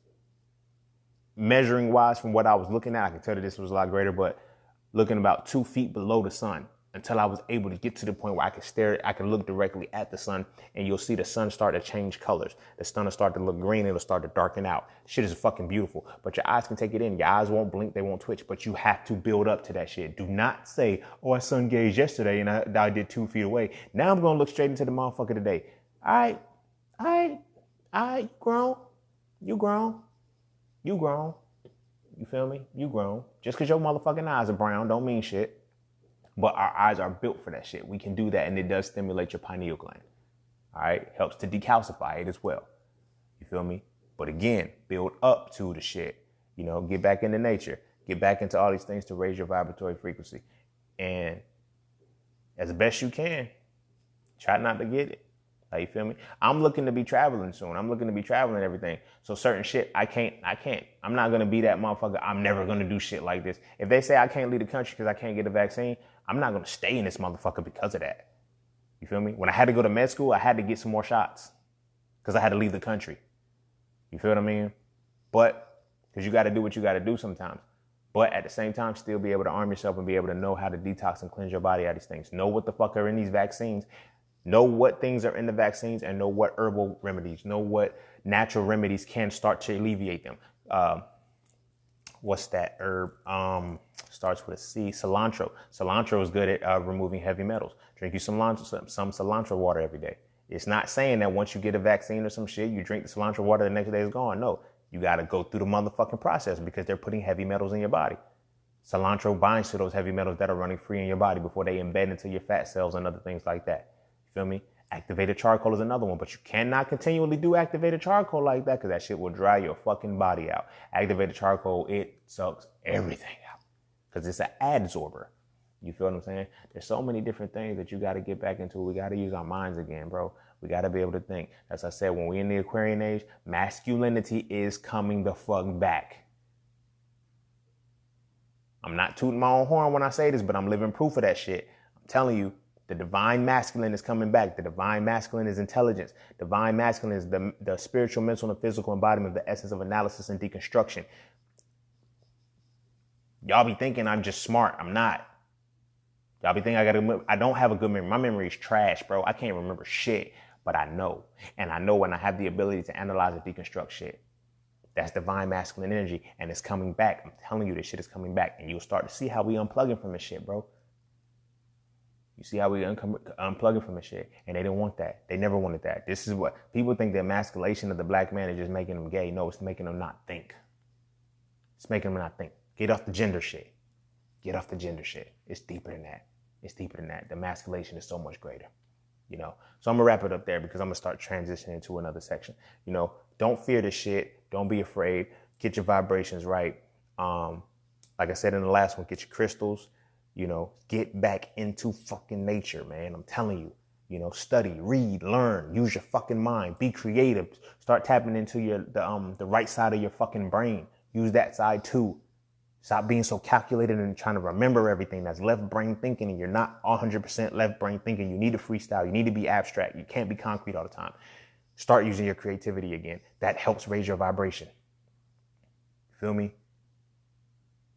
measuring wise from what I was looking at, I could tell that this was a lot greater, but looking about 2 feet below the sun until I was able to get to the point where I could look directly at the sun, and you'll see the sun start to change colors. The sun will start to look green. It'll start to darken out. Shit is fucking beautiful, but your eyes can take it in. Your eyes won't blink. They won't twitch, but you have to build up to that shit. Do not say, oh, I sun gazed yesterday and I did 2 feet away. Now I'm going to look straight into the motherfucker today. All right, you grown. You feel me? You grown. Just because your motherfucking eyes are brown don't mean shit. But our eyes are built for that shit. We can do that, and it does stimulate your pineal gland. All right? Helps to decalcify it as well. You feel me? But again, build up to the shit. You know, get back into nature. Get back into all these things to raise your vibratory frequency. And as best you can, try not to get it. Like, you feel me? I'm looking to be traveling soon. I'm looking to be traveling and everything. So certain shit, I can't. I'm not going to be that motherfucker. I'm never going to do shit like this. If they say I can't leave the country because I can't get a vaccine, I'm not going to stay in this motherfucker because of that. You feel me? When I had to go to med school, I had to get some more shots because I had to leave the country. You feel what I mean? But because you got to do what you got to do sometimes. But at the same time, still be able to arm yourself and be able to know how to detox and cleanse your body out of these things. Know what the fuck are in these vaccines. Know what things are in the vaccines, and know what herbal remedies, know what natural remedies can start to alleviate them. What's that herb? Starts with a C. Cilantro. Cilantro is good at removing heavy metals. Drink you some cilantro water every day. It's not saying that once you get a vaccine or some shit, you drink the cilantro water, the next day is gone. No, you got to go through the motherfucking process because they're putting heavy metals in your body. Cilantro binds to those heavy metals that are running free in your body before they embed into your fat cells and other things like that. Feel me? Activated charcoal is another one, but you cannot continually do activated charcoal like that because that shit will dry your fucking body out. Activated charcoal, it sucks everything out because it's an adsorber. You feel what I'm saying? There's so many different things that you got to get back into. We got to use our minds again, bro. We got to be able to think. As I said, when we're in the Aquarian age, masculinity is coming the fuck back. I'm not tooting my own horn when I say this, but I'm living proof of that shit. I'm telling you. The divine masculine is coming back. The divine masculine is intelligence. Divine masculine is the spiritual, mental, and physical embodiment of the essence of analysis and deconstruction. Y'all be thinking I'm just smart. I'm not. Y'all be thinking I don't have a good memory. My memory is trash, bro. I can't remember shit, but I know. And I know when I have the ability to analyze and deconstruct shit. That's divine masculine energy, and it's coming back. I'm telling you, this shit is coming back, and you'll start to see how we unplugging from this shit, bro. You see how we unplugging from the shit, and they didn't want that. They never wanted that. This is what people think the emasculation of the black man is just making them gay. No, it's making them not think. It's making them not think. Get off the gender shit. Get off the gender shit. It's deeper than that. It's deeper than that. The masculation is so much greater, you know? So I'm gonna wrap it up there because I'm gonna start transitioning to another section. You know, don't fear the shit. Don't be afraid. Get your vibrations right. Like I said in the last one, get your crystals, you know, get back into fucking nature, man. I'm telling you, you know, study, read, learn, use your fucking mind, be creative, start tapping into the right side of your fucking brain. Use that side too. Stop being so calculated and trying to remember everything. That's left brain thinking, and you're not 100% left brain thinking. You need to freestyle. You need to be abstract. You can't be concrete all the time. Start using your creativity again. That helps raise your vibration. Feel me?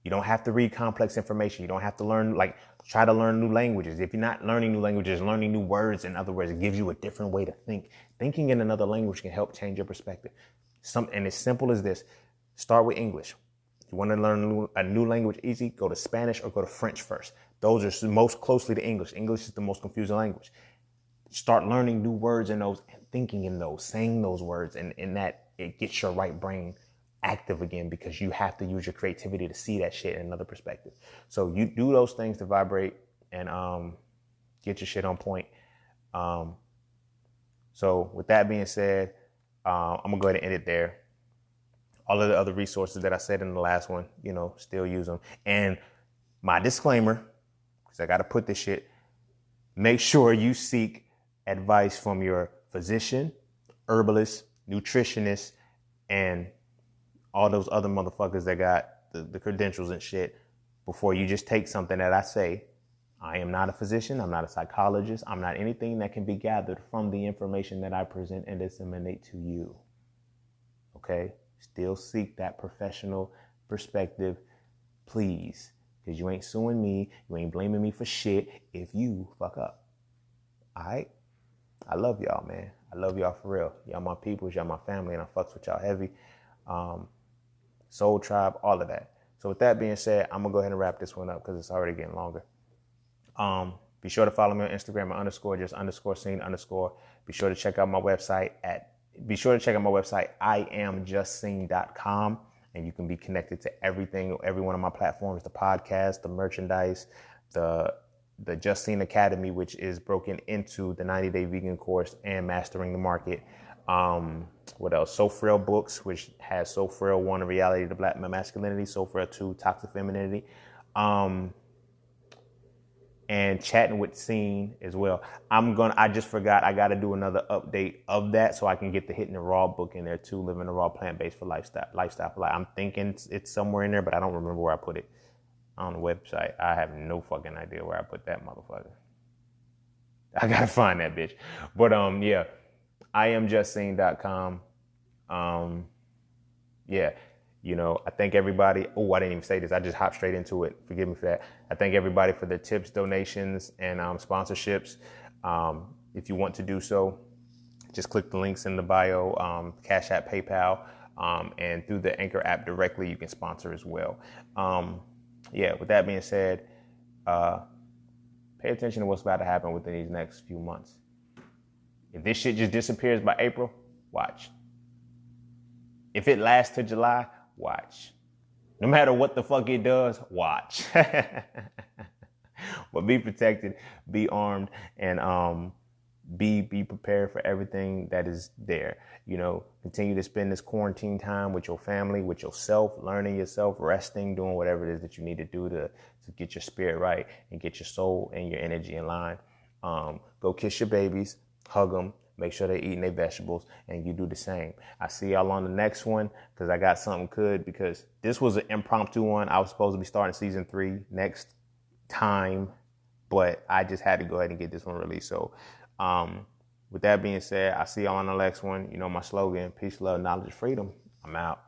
You don't have to read complex information. You don't have to try to learn new languages. If you're not learning new languages, learning new words, in other words, it gives you a different way to think. Thinking in another language can help change your perspective. And as simple as this, start with English. If you want to learn a new language easy, go to Spanish or go to French first. Those are most closely to English. English is the most confusing language. Start learning new words in those and thinking in those, saying those words, and in that it gets your right brain active again because you have to use your creativity to see that shit in another perspective. So you do those things to vibrate and get your shit on point. So with that being said, I'm gonna go ahead and end it there. All of the other resources that I said in the last one, you know, still use them. And my disclaimer, because I got to put this shit, make sure you seek advice from your physician, herbalist, nutritionist, and all those other motherfuckers that got the credentials and shit before you just take something that I say. I am not a physician. I'm not a psychologist. I'm not anything that can be gathered from the information that I present and disseminate to you. Okay? Still seek that professional perspective, please, because you ain't suing me. You ain't blaming me for shit if you fuck up. All right? I love y'all, man. I love y'all for real. Y'all my peoples, y'all my family, and I fucks with y'all heavy. Soul Tribe, all of that. So with that being said, I'm going to go ahead and wrap this one up because it's already getting longer. Be sure to follow me on Instagram at _scene_. Be sure to check out my website iamjustseen.com, and you can be connected to everything, every one of my platforms, the podcast, the merchandise, the Just Seen Academy, which is broken into the 90-day vegan course and mastering the market. What else? So Frail Books, which has So Frail 1, A Reality of the Black Masculinity, So Frail 2, Toxic Femininity. And Chatting with Scene as well. I just forgot I got to do another update of that so I can get the Hitting the Raw book in there too, Living the Raw Plant-Based for Lifestyle for Life. I'm thinking it's somewhere in there, but I don't remember where I put it on the website. I have no fucking idea where I put that motherfucker. I got to find that bitch. But yeah, iamjustseen.com. Yeah. You know, I thank everybody. Oh, I didn't even say this. I just hopped straight into it. Forgive me for that. I thank everybody for their tips, donations, and sponsorships. If you want to do so, just click the links in the bio, Cash App, PayPal, and through the Anchor app directly, you can sponsor as well. Yeah, with that being said, pay attention to what's about to happen within these next few months. If this shit just disappears by April, watch. If it lasts to July, watch. No matter what the fuck it does, watch. But be protected, be armed, and be prepared for everything that is there. You know, continue to spend this quarantine time with your family, with yourself, learning yourself, resting, doing whatever it is that you need to do to get your spirit right and get your soul and your energy in line. Go kiss your babies, hug them. Make sure they're eating their vegetables, and you do the same. I see y'all on the next one because I got something good, because this was an impromptu one. I was supposed to be starting season 3 next time, but I just had to go ahead and get this one released. So with that being said, I see y'all on the next one. You know my slogan: peace, love, knowledge, freedom. I'm out.